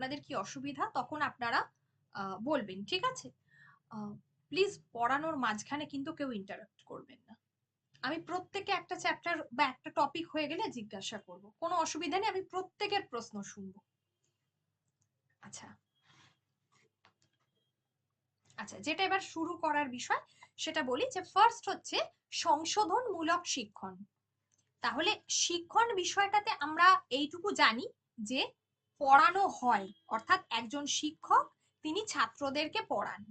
আপনাদের কি অসুবিধা তখন আপনারা বলবেন, ঠিক আছে? প্লিজ পড়ানোর মাঝখানে কিন্তু কেউ ইন্টারাপ্ট করবেন না। আমি প্রত্যেকে একটা চ্যাপ্টার বা একটা টপিক হয়ে গেলে জিজ্ঞাসা করব, কোনো অসুবিধা নেই, আমি প্রত্যেকের প্রশ্ন শুনবো। আচ্ছা আচ্ছা, যেটা এবার শুরু করার বিষয় সেটা বলি, যে ফার্স্ট হচ্ছে সংশোধনমূলক শিক্ষণ। তাহলে শিক্ষণ বিষয়টাতে আমরা এইটুকু জানি যে পড়ানো হয়, অর্থাৎ একজন শিক্ষক তিনি ছাত্রদেরকে পড়ান,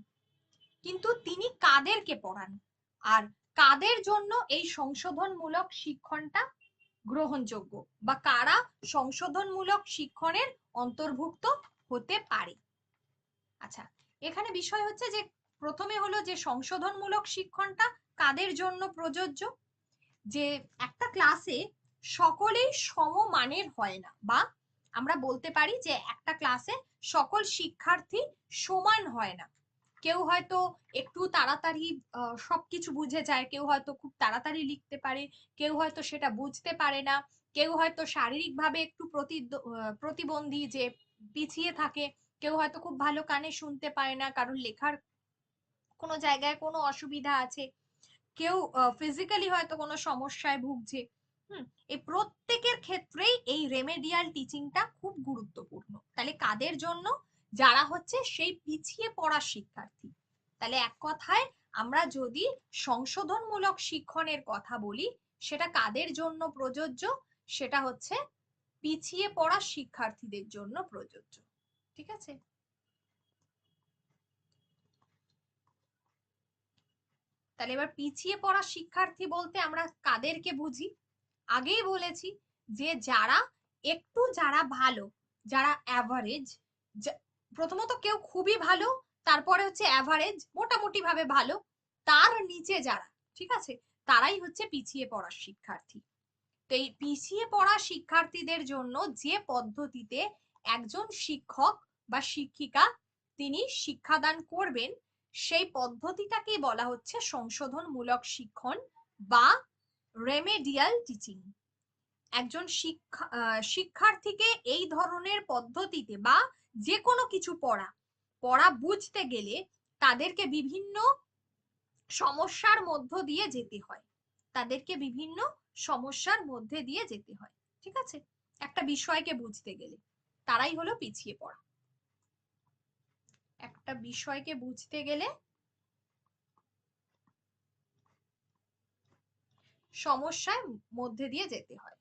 কিন্তু তিনি কাদেরকে পড়ান আর কাদের জন্য এই সংশোধনমূলক শিক্ষণটা গ্রহণযোগ্য, বা কারা সংশোধনমূলক শিক্ষণের অন্তর্ভুক্ত হতে পারে। আচ্ছা, এখানে বিষয় হচ্ছে যে প্রথমে হলো যে সংশোধনমূলক শিক্ষণটা কাদের জন্য প্রযোজ্য, যে একটা ক্লাসে সকলেই সমমানের হয় না, বা আমরা বলতে পারি যে একটা ক্লাসে সকল শিক্ষার্থী সমান হয় না। কেউ হয়তো একটু তাড়াতাড়ি সবকিছু বুঝে যায়, কেউ হয়তো খুব তাড়াতাড়ি লিখতে পারে, কেউ হয়তো সেটা বুঝতে পারে না, কেউ হয়তো শারীরিকভাবে একটু প্রতিবন্ধী, যে পিছিয়ে থাকে, কেউ হয়তো খুব ভালো কানে শুনতে পায় না, কারণ লেখার কোনো জায়গায় কোনো অসুবিধা আছে, কেউ ফিজিক্যালি হয়তো কোনো সমস্যায় ভুগছে। এই প্রত্যেকের ক্ষেত্রেই এই রেমেডিয়াল টিচিংটা খুব গুরুত্বপূর্ণ। তাহলে কাদের জন্য? যারা হচ্ছে সেই পিছিয়ে পড়া শিক্ষার্থী। তাহলে এক কথায় আমরা যদি সংশোধনমূলক শিক্ষণের কথা বলি, সেটা কাদের জন্য প্রযোজ্য? সেটা হচ্ছে পিছিয়ে পড়া শিক্ষার্থীদের জন্য প্রযোজ্য। ঠিক আছে? তাহলে এবার পিছিয়ে পড়া শিক্ষার্থী বলতে আমরা কাদেরকে বুঝি? আগেই বলেছি যে যারা একটু, যারা ভালো, যারা অ্যাভারেজ, প্রথমত কেউ খুবই ভালো, তারপরে হচ্ছে অ্যাভারেজ, মোটামুটি ভাবে ভালো, তার নিচে যারা, ঠিক আছে, তারাই হচ্ছে পিছিয়ে পড়া শিক্ষার্থী। তো এই পিছিয়ে পড়া শিক্ষার্থীদের জন্য যে পদ্ধতিতে একজন শিক্ষক বা শিক্ষিকা তিনি শিক্ষাদান করবেন, সেই পদ্ধতিটাকে বলা হচ্ছে সংশোধনমূলক শিক্ষণ বা রেমেডিয়াল টিচিং। একজন শিক্ষার্থীকে এই ধরনের পদ্ধতিতে বা যে কোনো কিছু পড়া বুঝতে গেলে তাদেরকে বিভিন্ন সমস্যার মধ্য দিয়ে যেতে হয়, তাদেরকে বিভিন্ন সমস্যার মধ্যে দিয়ে যেতে হয়, ঠিক আছে, একটা বিষয়কে বুঝতে গেলে। তারাই হলো পিছিয়ে পড়া। একটা বিষয়কে বুঝতে গেলে সমস্যার মধ্যে দিয়ে যেতে হয়।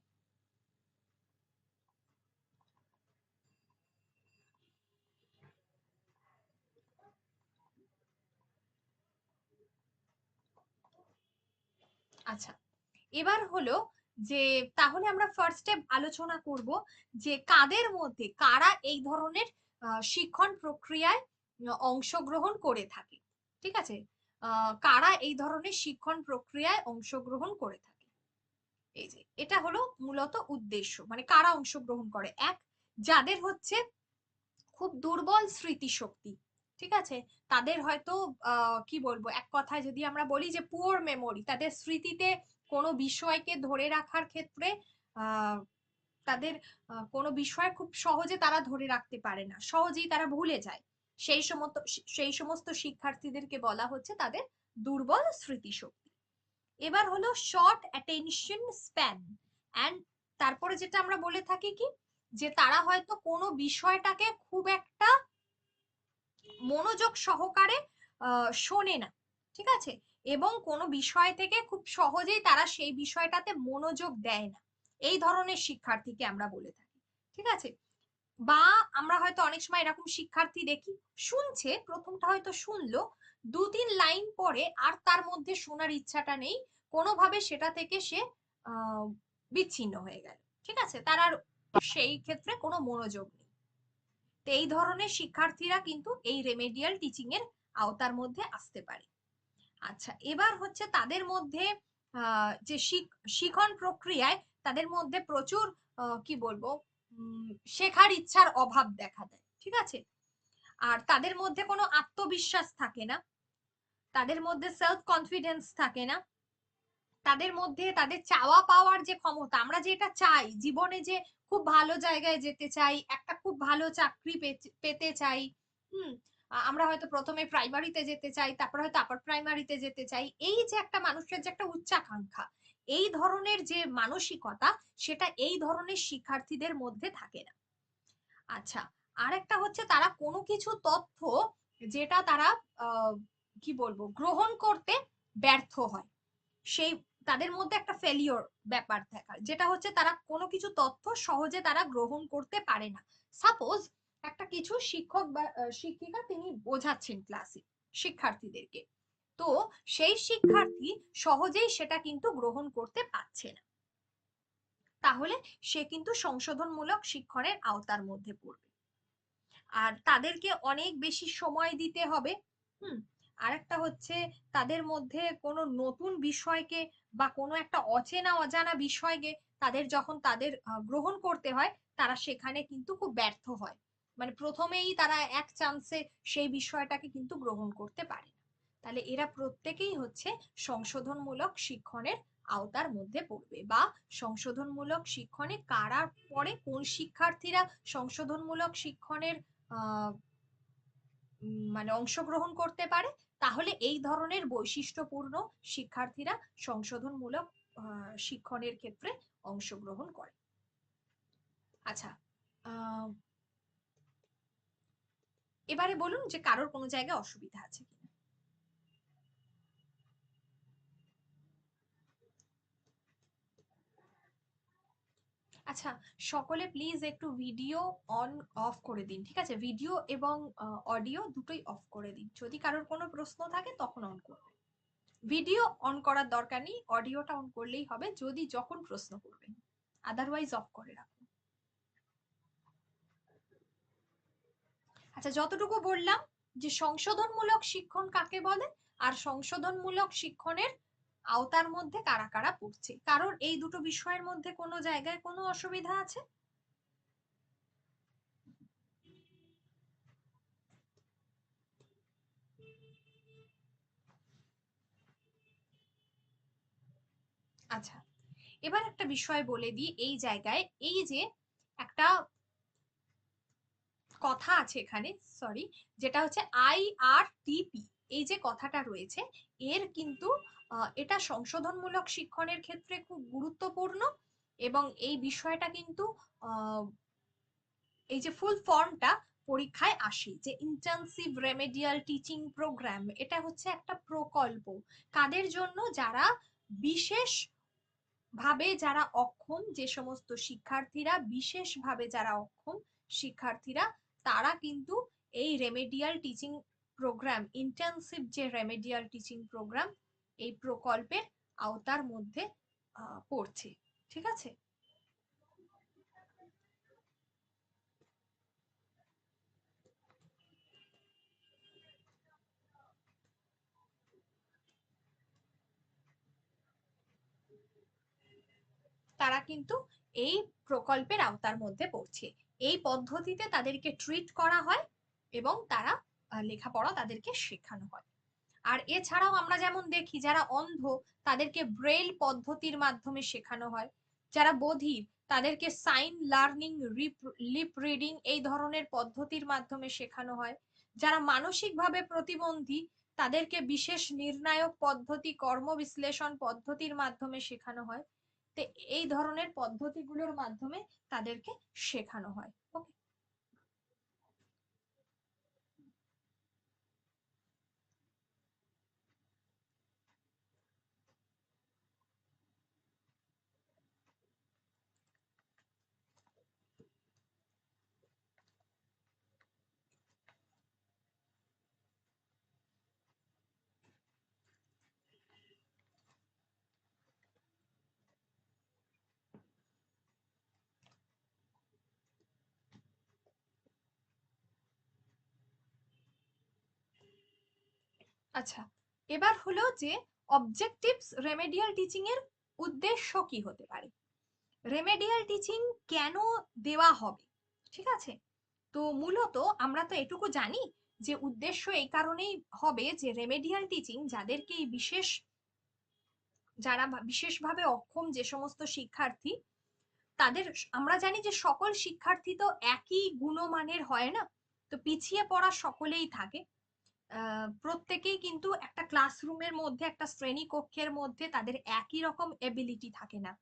আচ্ছা, এবার হলো যে তাহলে আমরা ফার্স্ট স্টেপ আলোচনা করব যে কাদের মধ্যে কারা এই ধরনের শিক্ষণ প্রক্রিয়ায় অংশগ্রহণ করে থাকে। ঠিক আছে, কারা এই ধরনের শিক্ষণ প্রক্রিয়ায় অংশগ্রহণ করে থাকে। এই যে এটা হলো মূলত উদ্দেশ্য, মানে কারা অংশগ্রহণ করে। এক, যাদের হচ্ছে খুব দুর্বল স্মৃতিশক্তি, ঠিক আছে, তাদের হয়তো কি বলবো, এক কথায় যদি আমরা বলি যে পুয়ার মেমোরি, তাদের স্মৃতিতে কোনো বিষয়কে ধরে রাখার ক্ষেত্রে আহ তাদের কোনো বিষয় খুব সহজে তারা ধরে রাখতে পারে না, সহজেই তারা ভুলে যায়। সেই সমস্ত শিক্ষার্থীদেরকে বলা হচ্ছে তাদের দুর্বল স্মৃতিশক্তি। এবার হলো শর্ট অ্যাটেনশন স্প্যান, এন্ড তারপরে যেটা আমরা বলে থাকি কি, যে তারা হয়তো কোনো বিষয়টাকে খুব একটা মনোযোগ সহকারে শোনে না, ঠিক আছে, এবং কোনো বিষয় থেকে খুব সহজেই তারা সেই বিষয়টাতে মনোযোগ দেয় না, এই ধরনের শিক্ষার্থীকে আমরা বলে থাকি। ঠিক আছে, বা আমরা হয়তো অনেক সময় এরকম শিক্ষার্থী দেখি, শুনছে, প্রথমটা হয়তো শুনলো, 2-3 লাইন পরে আর তার মধ্যে শোনার ইচ্ছাটা নেই, কোনোভাবে সেটা থেকে সে বিচ্ছিন্ন হয়ে গেল, ঠিক আছে, তার আর সেই ক্ষেত্রে কোনো মনোযোগ নেই। তো এই ধরনের শিক্ষার্থীরা কিন্তু এই রেমেডিয়াল টিচিং এর আওতার মধ্যে আসতে পারে। আচ্ছা, এবার হচ্ছে তাদের মধ্যে যে শিখন প্রক্রিয়ায় তাদের মধ্যে প্রচুর কি বলবো, শেখার ইচ্ছার অভাব দেখা দেয়, ঠিক আছে, আর তাদের মধ্যে কোনো আত্মবিশ্বাস থাকে না, তাদের মধ্যে সেলফ কনফিডেন্স থাকে না, তাদের মধ্যে তাদের চাওয়া পাওয়ার যে ক্ষমতা, আমরা যেটা চাই জীবনে, যে খুব ভালো জায়গায় যেতে চাই, একটা খুব ভালো চাকরি পেতে চাই, হুম, আমরা হয়তো প্রথমে প্রাইমারিতে যেতে চাই, তারপর হয়তো আপার প্রাইমারিতে যেতে চাই, এই যে একটা মানুষের যে একটা উচ্চাকাঙ্ক্ষা, এই ধরনের যে মানসিকতা, সেটা এই ধরনের শিক্ষার্থীদের মধ্যে থাকে না। আচ্ছা, আরেকটা হচ্ছে তারা কোনো কিছু তথ্য যেটা তারা আহ কি বলবো গ্রহণ করতে ব্যর্থ হয়, সেই তাদের মধ্যে একটা ফেলিওর ব্যাপার থাকা, যেটা হচ্ছে তারা কোনো কিছু তথ্য সহজে তারা গ্রহণ করতে পারে না। সাপোজ একটা কিছু শিক্ষক বা শিক্ষিকা তিনি বোঝাচ্ছেন ক্লাসে শিক্ষার্থীদেরকে, তো সেই শিক্ষার্থী সহজেই সেটা কিন্তু গ্রহণ করতে পারছে না, তাহলে সে কিন্তু সংশোধনমূলক শিক্ষণের আওতার মধ্যে পড়বে। আর তাদেরকে অনেক বেশি সময় দিতে হবে। হুম, আরেকটা হচ্ছে তাদের মধ্যে কোনো নতুন বিষয়কে বা কোনো একটা অচেনা অজানা বিষয়কে তাদের যখন তাদের গ্রহণ করতে হয়, তারা সেখানে কিন্তু খুব ব্যর্থ হয়, মানে প্রথমেই তারা এক চান্সে সেই বিষয়টাকে কিন্তু গ্রহণ করতে পারে না। তাহলে এরা প্রত্যেকেই হচ্ছে সংশোধনমূলক শিক্ষণের আওতার মধ্যে পড়বে, বা সংশোধনমূলক শিক্ষণে কারা পড়ে, কোন শিক্ষার্থীরা সংশোধনমূলক শিক্ষণের মানে অংশগ্রহণ করতে পারে, তাহলে এই ধরনের বৈশিষ্ট্যপূর্ণ শিক্ষার্থীরা সংশোধনমূলক শিক্ষণের ক্ষেত্রে অংশগ্রহণ করে। আচ্ছা, আহ এবারে বলুন যে কারোর কোনো জায়গায় অসুবিধা আছে কিনা। আচ্ছা, সকলে প্লিজ একটু ভিডিও অন অফ করে দিন, ঠিক আছে? ভিডিও এবং অডিও দুটোই অফ করে দিন, যদি কারোর কোনো প্রশ্ন থাকে তখন অন করবেন। ভিডিও অন করার দরকার নেই, অডিওটা অন করলেই হবে যদি যখন প্রশ্ন করবেন, আদারওয়াইজ অফ করে রাখুন। আচ্ছা, যতটুকু বললাম যে সংশোধনমূলক শিক্ষণ কাকে বলে, আর সংশোধনমূলক শিক্ষণের আওতার মধ্যে কারা কারা পড়ছে, কারোর এই দুটো বিষয়ের মধ্যে কোনো জায়গায় কোনো অসুবিধা আছে? আচ্ছা, এবার একটা বিষয় বলে দিই এই জায়গায়, এই যে একটা কথা আছে এখানে, সরি, যেটা হচ্ছে IRTP, এই যে কথাটা রয়েছে, এর কিন্তু এটা সংশোধনমূলক শিক্ষণের ক্ষেত্রে খুব গুরুত্বপূর্ণ, এবং এই বিষয়টা কিন্তু এই যে ফুল ফর্মটা পরীক্ষায় আসে, যে ইন্টেনসিভ রেমেডিয়াল টিচিং প্রোগ্রাম, এটা হচ্ছে একটা প্রকল্প কাদের জন্য, যারা বিশেষ ভাবে যারা অক্ষম, যে সমস্ত শিক্ষার্থীরা বিশেষভাবে যারা অক্ষম শিক্ষার্থীরা, তারা কিন্তু এই রেমেডিয়াল টিচিং প্রোগ্রাম, ইন্টেনসিভ যে রেমেডিয়াল টিচিং প্রোগ্রাম, এই প্রকল্পের আওতার মধ্যে পড়ছে, ঠিক আছে? তারা কিন্তু এই প্রকল্পের আওতার মধ্যে পড়ছে, এই পদ্ধতিতে তাদেরকে ট্রিট করা হয় এবং তারা লেখাপড়া তাদেরকে শেখানো হয়। আর এছাড়াও আমরা যেমন দেখি যারা অন্ধ, তাদেরকে ব্রেল পদ্ধতির মাধ্যমে শেখানো হয়, যারা বধির তাদেরকে সাইন লার্নিং, লিপ রিডিং এই ধরনের পদ্ধতির মাধ্যমে শেখানো হয়, যারা মানসিকভাবে প্রতিবন্ধী তাদেরকে বিশেষ নির্ণায়ক পদ্ধতি, কর্ম বিশ্লেষণ পদ্ধতির মাধ্যমে শেখানো হয়। তো এই ধরনের পদ্ধতিগুলোর মাধ্যমে তাদেরকে শেখানো হয়। ওকে, আচ্ছা, এবার হলো যে অবজেক্টিভস রেমেডিয়াল টিচিং এর উদ্দেশ্য কি হতে পারে, রেমেডিয়াল টিচিং কেন দেওয়া হবে, ঠিক আছে? তো মূলত আমরা তো এটুকু জানি যে উদ্দেশ্য এই কারণেই হবে যে রেমেডিয়াল টিচিং, যাদেরকে এই বিশেষ যারা বিশেষভাবে অক্ষম যে সমস্ত শিক্ষার্থী, তাদের আমরা জানি যে সকল শিক্ষার্থী তো একই গুণমানের হয় না, তো পিছিয়ে পড়া সকলেই থাকে। প্রত্যেকেই কিন্তু একটা ক্লাসরুমের মধ্যে, একটা শ্রেণী কক্ষের মধ্যে তাদের একই রকম এবিলিটি থাকে না,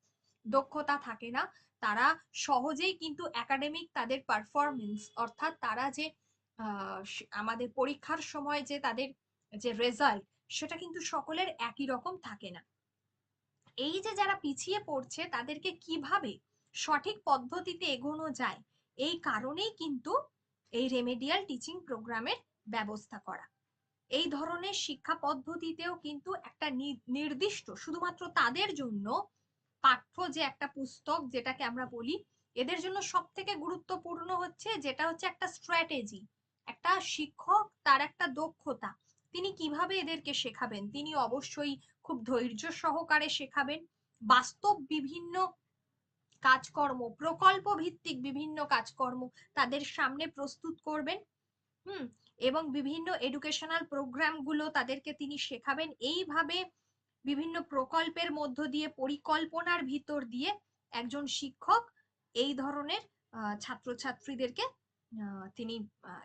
দক্ষতা থাকে না। তারা সহজেই কিন্তু একাডেমিক তাদের পারফরমেন্স, অর্থাৎ তারা যে আমাদের পরীক্ষার সময় যে তাদের যে রেজাল্ট, সেটা কিন্তু সকলের একই রকম থাকে না। এই যে যারা পিছিয়ে পড়ছে তাদেরকে কিভাবে সঠিক পদ্ধতিতে এগোনো যায়, এই কারণেই কিন্তু এই রেমেডিয়াল টিচিং প্রোগ্রামের ব্যবস্থা করা। এই ধরনের শিক্ষা পদ্ধতিতেও কিন্তু একটা নির্দিষ্ট শুধুমাত্র তাদের জন্য পাঠ্য যে একটা পুস্তক যেটাকে আমরা বলি, এদের জন্য সব থেকে গুরুত্বপূর্ণ হচ্ছে যেটা হচ্ছে একটা স্ট্র্যাটেজি। একটা শিক্ষক তার একটা দক্ষতা, তিনি কিভাবে এদেরকে শেখাবেন, তিনি অবশ্যই খুব ধৈর্য সহকারে শেখাবেন। বাস্তব বিভিন্ন কাজকর্ম, প্রকল্প ভিত্তিক বিভিন্ন কাজকর্ম তাদের সামনে প্রস্তুত করবেন। হুম। এবং বিভিন্ন এডুকেশনাল প্রোগ্রাম গুলো তাদেরকে তিনি শেখাবেন। এইভাবে বিভিন্ন প্রকল্পের মধ্য দিয়ে, পরিকল্পনার ভিতর দিয়ে একজন শিক্ষক এই ধরনের ছাত্রছাত্রীদেরকে তিনি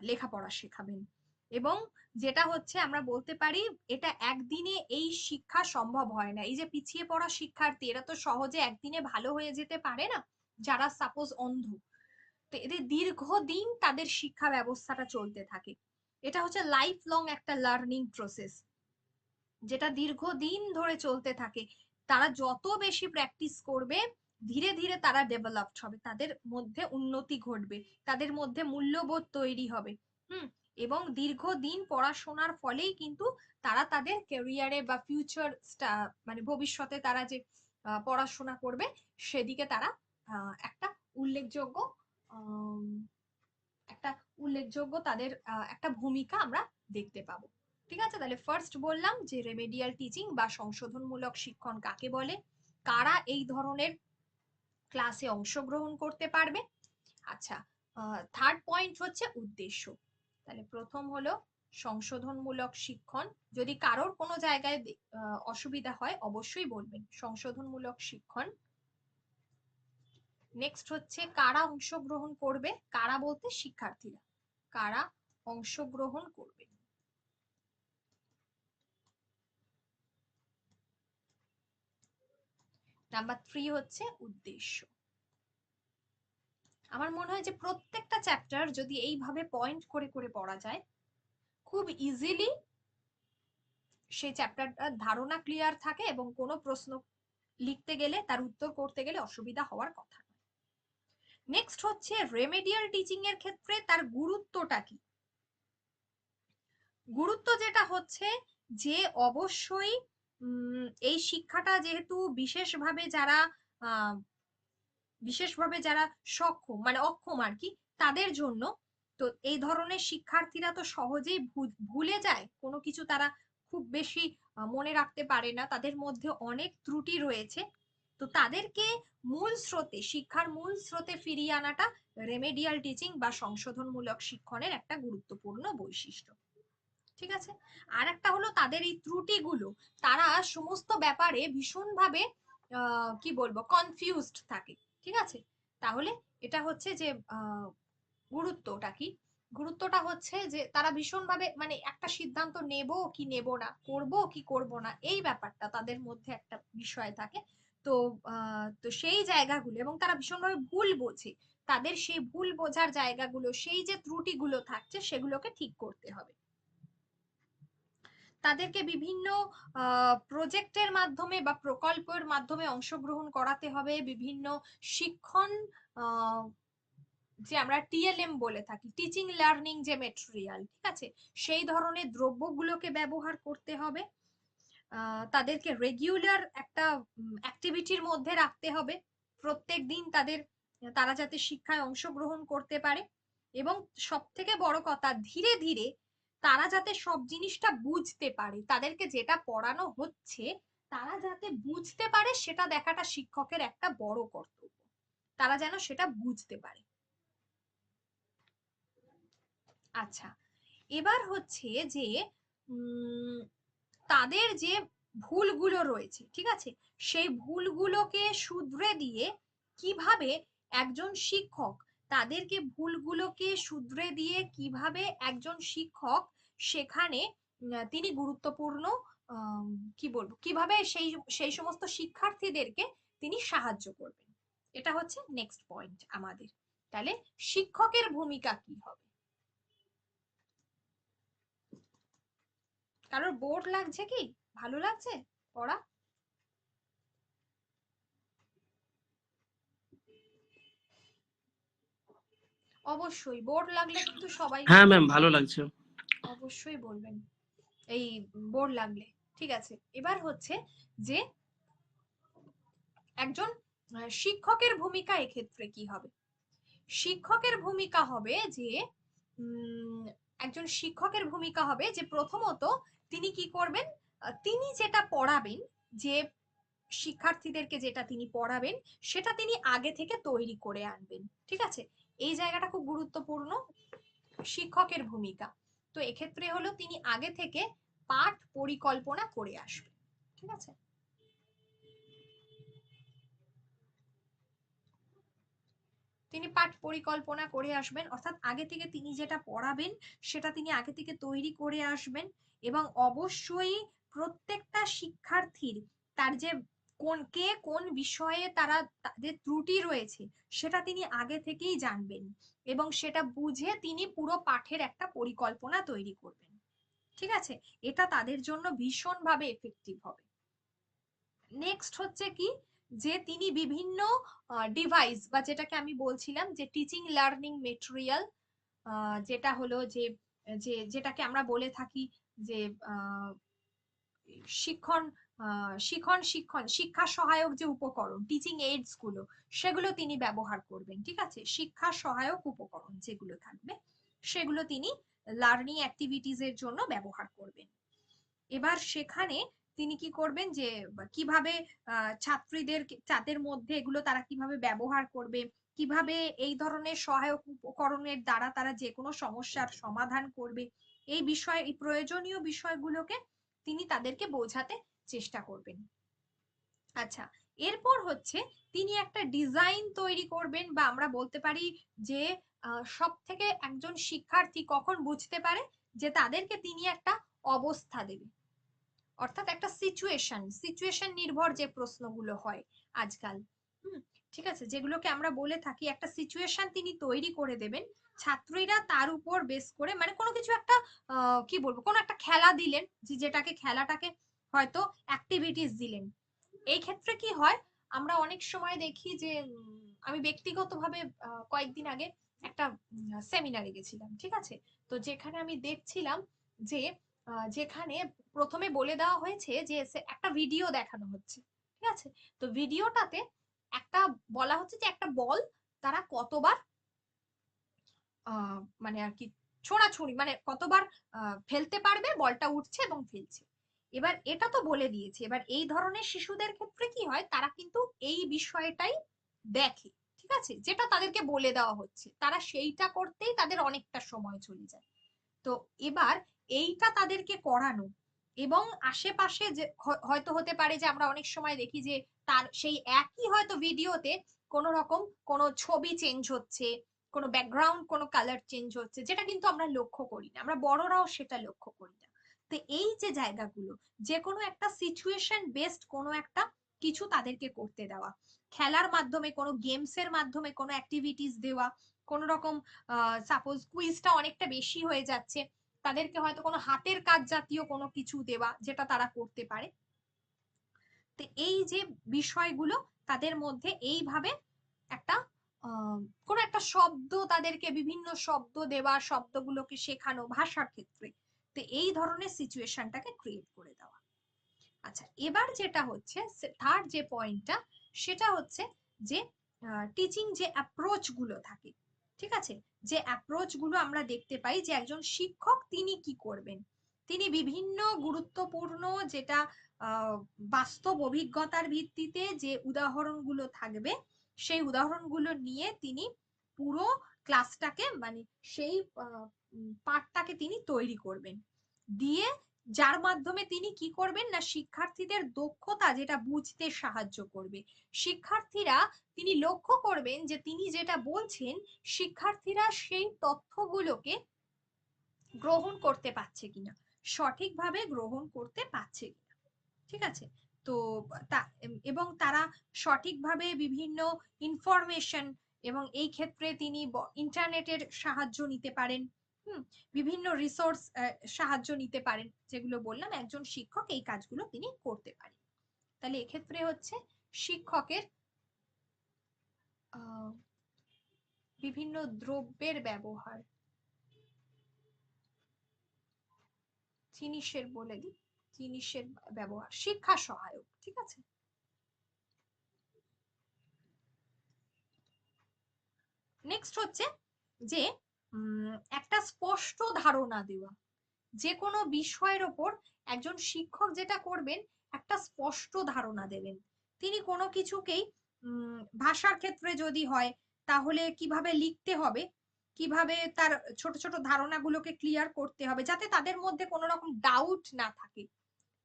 লেখাপড়া শেখাবেন। এবং যেটা হচ্ছে আমরা বলতে পারি, এটা একদিনে এই শিক্ষা সম্ভব হয় না। এই যে পিছিয়ে পড়া শিক্ষার্থী, এরা তো সহজে একদিনে ভালো হয়ে যেতে পারে না, যারা সাপোজ অন্ধ। তো এদের দীর্ঘদিন তাদের শিক্ষা ব্যবস্থাটা চলতে থাকে। এটা হচ্ছে লাইফ লং একটা লার্নিং প্রসেস, যেটা দীর্ঘদিন ধরে চলতে থাকে। তারা যত বেশি প্র্যাকটিস করবে, ধীরে ধীরে তারা ডেভেলপড হবে, তাদের মধ্যে উন্নতি ঘটবে, তাদের মধ্যে মূল্যবোধ তৈরি হবে। হুম। এবং দীর্ঘদিন পড়াশোনার ফলেই কিন্তু তারা তাদের ক্যারিয়ারে বা ফিউচার মানে ভবিষ্যতে তারা যে পড়াশোনা করবে, সেদিকে তারা একটা উল্লেখযোগ্য একটা উল্লেখযোগ্য তাদের একটা ভূমিকা আমরা দেখতে পাবো। ঠিক আছে, তাহলে ফার্স্ট বললাম যে রেমেডিয়াল টিচিং বা সংশোধনমূলক শিক্ষণ কাকে বলে, কারা এই ধরনের ক্লাসে অংশগ্রহণ করতে পারবে। আচ্ছা, থার্ড পয়েন্ট হচ্ছে উদ্দেশ্য। তাহলে প্রথম হলো সংশোধনমূলক শিক্ষণ। যদি কারোর কোনো জায়গায় অসুবিধা হয় অবশ্যই বলবেন, সংশোধনমূলক শিক্ষণ। নেক্সট হচ্ছে কারা অংশগ্রহণ করবে, কারা বলতে শিক্ষার্থীরা, কারা অংশগ্রহণ করবে। নাম্বার 3 হচ্ছে উদ্দেশ্য। আমার মনে হয় যে প্রত্যেকটা চ্যাপ্টার যদি এইভাবে পয়েন্ট করে করে পড়া যায়, খুব ইজিলি সেই চ্যাপ্টারটার ধারণা ক্লিয়ার থাকে এবং কোনো প্রশ্ন লিখতে গেলে, তার উত্তর করতে গেলে অসুবিধা হওয়ার কথা নয়। নেক্সট হচ্ছে রেমেডিয়াল টিচিং এর ক্ষেত্রে তার গুরুত্বটা কি। গুরুত্ব যেটা হচ্ছে যে অবশ্যই এই শিক্ষাটা যেহেতু বিশেষভাবে যারা সক্ষম মানে অক্ষম আর কি, তাদের জন্য, তো এই ধরনের শিক্ষার্থীরা তো সহজেই ভুলে যায় কোনো কিছু, তারা খুব বেশি মনে রাখতে পারে না, তাদের মধ্যে অনেক ত্রুটি রয়েছে। তো তাদেরকে মূল স্রোতে, শিক্ষার মূল স্রোতে ফিরিয়ে আনাটা রেমেডিয়াল টিচিং বা সংশোধনমূলক শিক্ষণের একটা গুরুত্বপূর্ণ বৈশিষ্ট্য। ঠিক আছে। আর একটা হলো তাদের এই ত্রুটিগুলো, তারা সমস্ত ব্যাপারে ভীষণভাবে কি বলবো কনফিউজড থাকে। ঠিক আছে, তাহলে এটা হচ্ছে যে গুরুত্বটা কি, গুরুত্বটা হচ্ছে যে তারা ভীষণভাবে মানে একটা সিদ্ধান্ত নেব কি নেব না, করব কি করব না, এই ব্যাপারটা তাদের মধ্যে একটা বিষয় থাকে। তো তো সেই জায়গাগুলো, এবং তারা ভীষণভাবে ভুল বোঝে, তাদের সেই ভুল বোঝার জায়গাগুলো, সেই যে ত্রুটিগুলো থাকছে সেগুলোকে ঠিক করতে হবে। তাদেরকে বিভিন্ন প্রজেক্টের মাধ্যমে বা প্রকল্পের মাধ্যমে অংশগ্রহণ করাতে হবে, বিভিন্ন শিক্ষণ যে আমরা টিএলএম বলে থাকি, টিচিং লার্নিং যে মেটেরিয়াল, ঠিক আছে, সেই ধরনের দ্রব্যগুলোকে ব্যবহার করতে হবে। তাদেরকে রেগুলার একটা অ্যাক্টিভিটির মধ্যে রাখতে হবে, প্রত্যেক দিন তারা যাতে শিক্ষায় অংশগ্রহণ করতে পারে। এবং সব থেকে বড় কথা, ধীরে ধীরে তারা যাতে সব জিনিসটা বুঝতে পারে, তাদেরকে যেটা পড়ানো হচ্ছে তারা যাতে বুঝতে পারে, সেটা দেখাটা শিক্ষকের একটা বড় কর্তব্য, তারা যেন সেটা বুঝতে পারে। আচ্ছা, এবার হচ্ছে যে তাদের যে ভুলগুলো রয়েছে, ঠিক আছে, সেই ভুলগুলোকে শুধরে দিয়ে কিভাবে একজন শিক্ষক তাদেরকে ভুলগুলোকে শুধরে দিয়ে কিভাবে একজন শিক্ষক সেখানে তিনি গুরুত্বপূর্ণ কি বলবো কিভাবে সেই সেই সমস্ত শিক্ষার্থীদেরকে তিনি সাহায্য করবেন। এটা হচ্ছে নেক্সট পয়েন্ট আমাদের। তাহলে শিক্ষকের ভূমিকা কি হবে? কারোর বোর লাগছে কি? ভালো লাগছে পড়া? অবশ্যই বোর লাগলে কিন্তু সবাই হ্যাঁ ম্যাম, ভালো লাগছে। অবশ্যই বলবেন এই বোর লাগলে। ঠিক আছে, এবার হচ্ছে যে একজন শিক্ষকের ভূমিকা এক্ষেত্রে কি হবে? শিক্ষকের ভূমিকা হবে যে একজন শিক্ষকের ভূমিকা হবে যে প্রথমত তিনি কি করবেন, তিনি যেটা পড়াবেন, যে শিক্ষার্থীদেরকে যেটা তিনি পড়াবেন সেটা তিনি আগে থেকে তৈরি করে আনবেন। ঠিক আছে, এই জায়গাটা খুব গুরুত্বপূর্ণ, শিক্ষকের ভূমিকা। তো এক্ষেত্রে হলো তিনি আগে থেকে পাঠ পরিকল্পনা করে আসবেন। ঠিক আছে, তিনি পাঠ পরিকল্পনা করে আসবেন, অর্থাৎ আগে থেকে তিনি যেটা পড়াবেন সেটা তিনি আগে থেকে তৈরি করে আসবেন। এবং অবশ্যই প্রত্যেকটা শিক্ষার্থীর তার যে কোন বিষয়ে তারা তাদের ত্রুটি রয়েছে সেটা তিনি আগে থেকেই জানবেন এবং সেটা বুঝে তিনি পুরো পাঠের একটা পরিকল্পনা তৈরি করবেন। ঠিক আছে, এটা তাদের জন্য ভীষণভাবে এফেক্টিভ হবে। নেক্সট হচ্ছে কি, যে তিনি বিভিন্ন ডিভাইস বা যেটাকে আমি বলছিলাম যে টিচিং লার্নিং মেটেরিয়াল, যেটা হলো যে যেটাকে আমরা বলে থাকি যে শিক্ষণ শিক্ষা সহায়ক যে উপকরণ টিচিং এইডস গুলো, সেগুলো তিনি ব্যবহার করবেন। ঠিক আছে, শিক্ষা সহায়ক উপকরণ যেগুলো থাকবে সেগুলো তিনি লার্নিং অ্যাক্টিভিটিজ এর জন্য ব্যবহার করবেন। এবার সেখানে তিনি কি করবেন যে কিভাবে ছাত্রীদের তাদের মধ্যে এগুলো তারা কিভাবে ব্যবহার করবে, কিভাবে এই ধরনের সহায়ক উপকরণের দ্বারা তারা যে কোনো সমস্যার সমাধান করবে, এই বিষয় এই প্রয়োজনীয় বিষয়গুলোকে তিনি তাদেরকে বোঝাতে চেষ্টা করবেন। আচ্ছা, এরপর হচ্ছে তিনি একটা ডিজাইন তৈরি করবেন, বা আমরা বলতে পারি যে সব থেকে একজন শিক্ষার্থী কখন বুঝতে পারে যে তাদেরকে তিনি একটা অবস্থা দেবে, অর্থাৎ একটা সিচুয়েশন নির্ভর যে প্রশ্নগুলো হয় আজকাল, ঠিক আছে, যেগুলোকে আমরা বলে থাকি একটা সিচুয়েশন তিনি তৈরি করে দেবেন, ছাত্রীরা তার উপর বেস করে মানে কোনো কিছু একটা কি বলবো কোনো একটা খেলা দিলেন, যেটাকে খেলাটাকে হয়তো অ্যাক্টিভিটিস দিলেন। এই ক্ষেত্রে কি হয়, আমরা অনেক সময় দেখি যে আমি ব্যক্তিগতভাবে কয়েকদিন আগে একটা সেমিনারে গেছিলাম। ঠিক আছে, তো যেখানে আমি দেখছিলাম যে যেখানে প্রথমে বলে দেওয়া হয়েছে যে একটা ভিডিও দেখানো হচ্ছে। ঠিক আছে, তো ভিডিওটাতে একটা বলা হচ্ছে যে একটা বল তারা কতবার মানে আর কি ছোড়াছুড়ি মানে কতবার ফেলতে পারবে, বলটা উঠছে এবং ফেলছে। এবার এটা তো বলে দিয়েছে, এবার এই ধরনের শিশুদের ক্ষেত্রে কি হয়, তারা কিন্তু এই বিষয়টাই দেখে। ঠিক আছে, যেটা তাদেরকে বলে দেওয়া হচ্ছে তারা সেইটা করতেই তাদের অনেকটা সময় চলে যায়। তো এবার এইটা তাদেরকে করানো, এবং আশেপাশে যে হয়তো হতে পারে যে আমরা অনেক সময় দেখি যে তার সেই একই হয়তো ভিডিওতে কোনো রকম কোনো ছবি চেঞ্জ হচ্ছে, কোনো ব্যাকগ্রাউন্ড কোনো কালার চেঞ্জ হচ্ছে, যেটা কিন্তু আমরা লক্ষ্য করি না, আমরা বড়রাও সেটা লক্ষ্য করি না। তো এই যে জায়গাগুলো, যে কোনো একটা সিচুয়েশন বেসড কোনো একটা কিছু তাদেরকে করতে দেওয়া, খেলার মাধ্যমে কোনো গেমস এর মাধ্যমে কোনো অ্যাক্টিভিটিস দেওয়া, কোন রকম সাপোজ কুইজটা অনেকটা বেশি হয়ে যাচ্ছে, তাদেরকে হয়তো কোনো হাতের কাজ জাতীয় কোনো কিছু দেওয়া যেটা তারা করতে পারে। তো এই যে বিষয়গুলো তাদের মধ্যে এইভাবে একটা কোনো একটা শব্দ তাদেরকে বিভিন্ন শব্দ দেওয়া, শব্দগুলোকে শেখানো ভাষার ক্ষেত্রে, তো এই ধরনের সিচুয়েশনটাকে ক্রিয়েট করে দেওয়া। আচ্ছা, এবার যেটা হচ্ছে থার্ড যে পয়েন্টটা, সেটা হচ্ছে যে টিচিং যে অ্যাপ্রোচ গুলো থাকে। ঠিক আছে, যে অ্যাপ্রোচ গুলো আমরা দেখতে পাই যে একজন শিক্ষক তিনি কি করবেন, তিনি বিভিন্ন গুরুত্বপূর্ণ যেটা বাস্তব অভিজ্ঞতার ভিত্তিতে যে উদাহরণগুলো থাকবে সেই উদাহরণগুলো নিয়ে তিনি পুরো ক্লাসটাকে মানে সেই পাঠটাকে তিনি তৈরি করবেন, দিয়ে যার মাধ্যমে তিনি কি করবেন না শিক্ষার্থীদের দক্ষতা যেটা বুঝতে সাহায্য করবে। শিক্ষার্থীরা তিনি লক্ষ্য করবেন যে তিনি যেটা বলছেন শিক্ষার্থীরা সেই তথ্যগুলোকে গ্রহণ করতে পারছে কিনা, সঠিকভাবে গ্রহণ করতে পারছে কিনা। ঠিক আছে, তো এবং তারা সঠিকভাবে বিভিন্ন ইনফরমেশন, এবং এই ক্ষেত্রে তিনি ইন্টারনেটের সাহায্য নিতে পারেন, বিভিন্ন রিসোর্স সাহায্য নিতে পারেন, যেগুলো বললাম একজন শিক্ষক এই কাজগুলো তিনি করতে পারেন। তাহলে এক্ষেত্রে হচ্ছে শিক্ষকের বিভিন্ন দ্রব্যের ব্যবহার, জিনিসের বলে দিই, জিনিসের ব্যবহার শিক্ষা সহায়ক। ঠিক আছে, নেক্সট হচ্ছে যে একটা স্পষ্ট ধারণা দেওয়া। যে কোনো বিষয়ের ওপর একজন শিক্ষক যেটা করবেন একটা স্পষ্ট ধারণা দেবেন। তিনি কোনো কিছুকেই ভাষার ক্ষেত্রে যদি হয় তাহলে কিভাবে লিখতে হবে, কিভাবে তার ছোট ছোট ধারণাগুলোকে ক্লিয়ার করতে হবে যাতে তাদের মধ্যে কোনো রকম ডাউট না থাকে।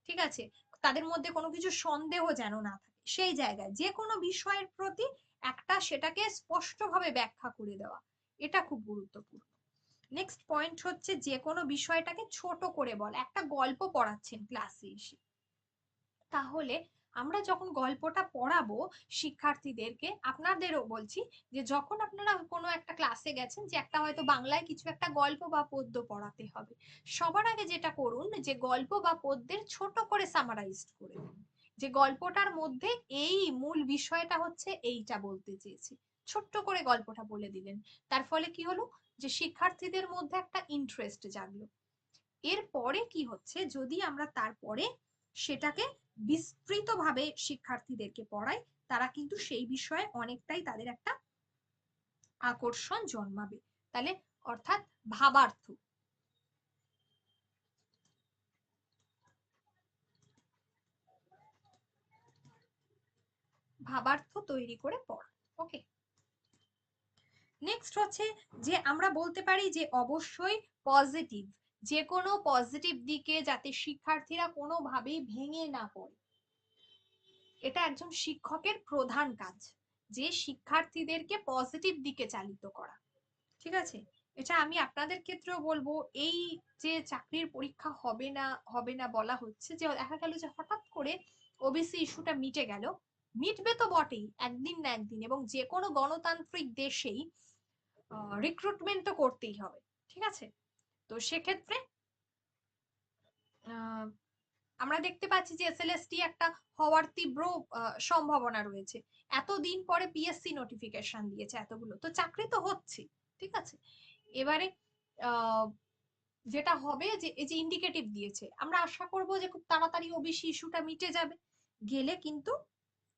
ঠিক আছে, তাদের মধ্যে কোনো কিছু সন্দেহ যেন না থাকে, সেই জায়গায় যে কোনো বিষয়ের প্রতি একটা সেটাকে স্পষ্টভাবে ব্যাখ্যা করে দেওয়া, এটা খুব গুরুত্বপূর্ণ। নেক্সট পয়েন্ট হচ্ছে যে কোনো বিষয়টাকে ছোট করে বলা। একটা গল্প পড়াচ্ছেন ক্লাসে এসে, তাহলে আমরা যখন গল্পটা পড়াবো শিক্ষার্থীদেরকে, আপনাদেরও বলছি যে যখন আপনারা কোনো একটা ক্লাসে গেছেন যে একটা হয়তো বাংলায় কিছু একটা গল্প বা পদ্য পড়াতে হবে, সবার আগে যেটা করুন যে গল্প বা পদ্যের ছোট করে সামারাইজড করে দিন, যে গল্পটার মধ্যে এই মূল বিষয়টা হচ্ছে এইটা বলতে চেয়েছি, ছোট্ট করে গল্পটা বলে দিলেন। তার ফলে কি হলো যে শিক্ষার্থীদের মধ্যে একটা ইন্টারেস্ট জাগলো। এরপরে কি হচ্ছে, যদি আমরা তারপরে সেটাকে বিস্তৃতভাবে শিক্ষার্থীদেরকে পড়াই, তারা কিন্তু সেই বিষয়ে অনেকটাই তাদের একটা আকর্ষণ জন্মাবে। তাহলে অর্থাৎ ভাবার্থ, ভাবার্থ তৈরি করে পড়া। ওকে, নেক্সট হচ্ছে যে আমরা বলতে পারি যে অবশ্যই পজিটিভ, যে কোনো পজিটিভ দিকে যাতে শিক্ষার্থীরা কোনোভাবেই ভেঙে না পড়ে, এটা একজন শিক্ষকের প্রধান কাজ, যে শিক্ষার্থীদেরকে পজিটিভ দিকে চালিত করা। ঠিক আছে, এটা আমি আপনাদের ক্ষেত্রেও বলবো। এই যে চাকরির পরীক্ষা হবে না হবে না বলা হচ্ছে, যে দেখা গেল যে হঠাৎ করে ওবিসি ইস্যুটা মিটে গেল, মিটবে তো বটেই একদিন না একদিন, এবং যে কোনো গণতান্ত্রিক দেশেই রিক্রুটমেন্ট তো করতেই হবে। ঠিক আছে, তো সেক্ষেত্রে আমরা দেখতে পাচ্ছি যে এসএলএসটি একটা হওয়ার তীব্র সম্ভাবনা রয়েছে। এতদিন পরে পিএসসি নোটিফিকেশন দিয়েছে এতগুলো, তো চাকরি তো হচ্ছে। ঠিক আছে, এবারে যেটা হবে যে এই যে ইন্ডিকেটিভ দিয়েছে, আমরা আশা করব যে খুব তাড়াতাড়ি ওবিসি ইস্যুটা মিটে যাবে, গেলে কিন্তু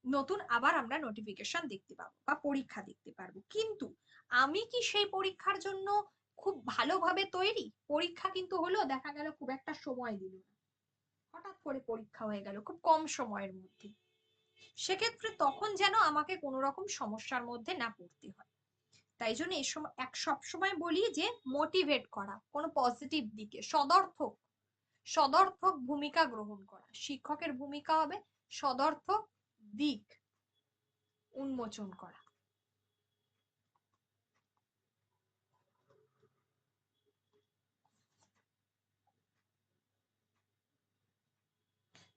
নতুন আবার আমরা নোটিফিকেশন দেখতে পাবো বা পরীক্ষা দেখতে পারবো। কিন্তু আমি কি সেই পরীক্ষার জন্য খুব ভালোভাবে তৈরি? পরীক্ষা কিন্তু হলো, দেখা গেল খুব একটা সময় দিল না, হঠাৎ করে পরীক্ষা হয়ে গেল খুব কম সময়ের মধ্যে, সেক্ষেত্রে তখন যেন আমাকে কোনো রকম সমস্যার মধ্যে না পড়তে হয়। তাই জন্য এই সময় সব সময় বলি যে মোটিভেট করা, কোনো পজিটিভ দিকে সদর্থক, সদর্থক ভূমিকা গ্রহণ করা। শিক্ষকের ভূমিকা হবে সদর্থক দিক উন্মোচন করা।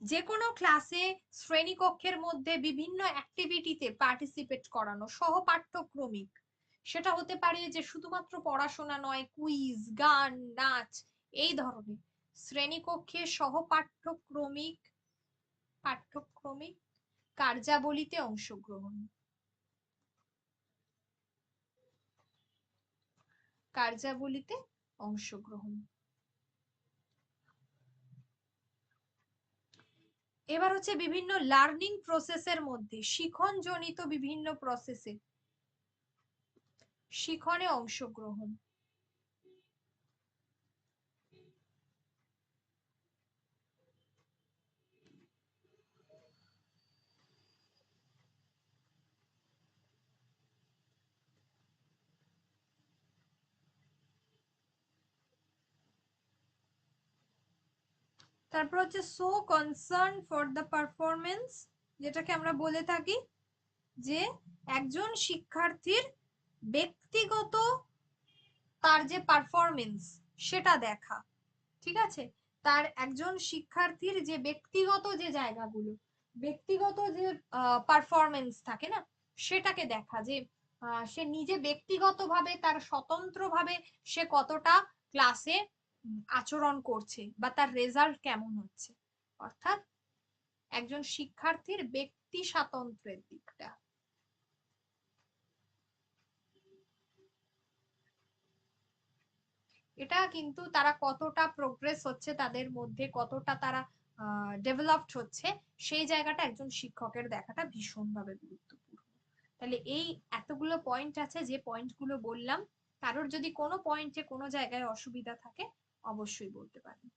যে কোনো ক্লাসে শ্রেণীকক্ষের মধ্যে বিভিন্ন অ্যাক্টিভিটিতে পার্টিসিপেট করানো, সহপাঠ্যক্রমিক, সেটা হতে পারে যে শুধুমাত্র পড়াশোনা নয়, কুইজ, গান, নাচ, এই ধরনের শ্রেণীকক্ষে সহপাঠ্যক্রমিক পাঠ্যক্রমিক কার্যাবলীতে অংশগ্রহণ, কার্যাবলীতে অংশগ্রহণ। এবার হচ্ছে বিভিন্ন লার্নিং প্রসেসের মধ্যে শিখনজনিত বিভিন্ন প্রসেসে শিখনে অংশগ্রহণ। তারপর হচ্ছে so concern for the performance, যেটাকে আমরা বলে থাকি যে একজন শিক্ষার্থীর ব্যক্তিগত তার যে পারফরমেন্স সেটা দেখা, ঠিক আছে, তার একজন শিক্ষার্থীর যে ব্যক্তিগত যে জায়গাগুলো, ব্যক্তিগত যে পারফরমেন্স থাকে না, সেটাকে দেখা, যে সে নিজে ব্যক্তিগতভাবে তার স্বতন্ত্রভাবে সে কতটা ক্লাসে আচরণ করছে বা তার রেজাল্ট কেমন হচ্ছে, অর্থাৎ একজন শিক্ষার্থীর ব্যক্তি স্বাতন্ত্র্যের দিকটা। এটা কিন্তু তারা কতটা প্রোগ্রেস হচ্ছে, তাদের মধ্যে কতটা তারা ডেভেলপড হচ্ছে, সেই জায়গাটা একজন শিক্ষকের দেখাটা ভীষণভাবে গুরুত্বপূর্ণ। তাহলে এই এতগুলো পয়েন্ট আছে, যে পয়েন্টগুলো বললাম, কারোর যদি কোনো পয়েন্টে কোনো জায়গায় অসুবিধা থাকে অবশ্যই বলতে পারেন।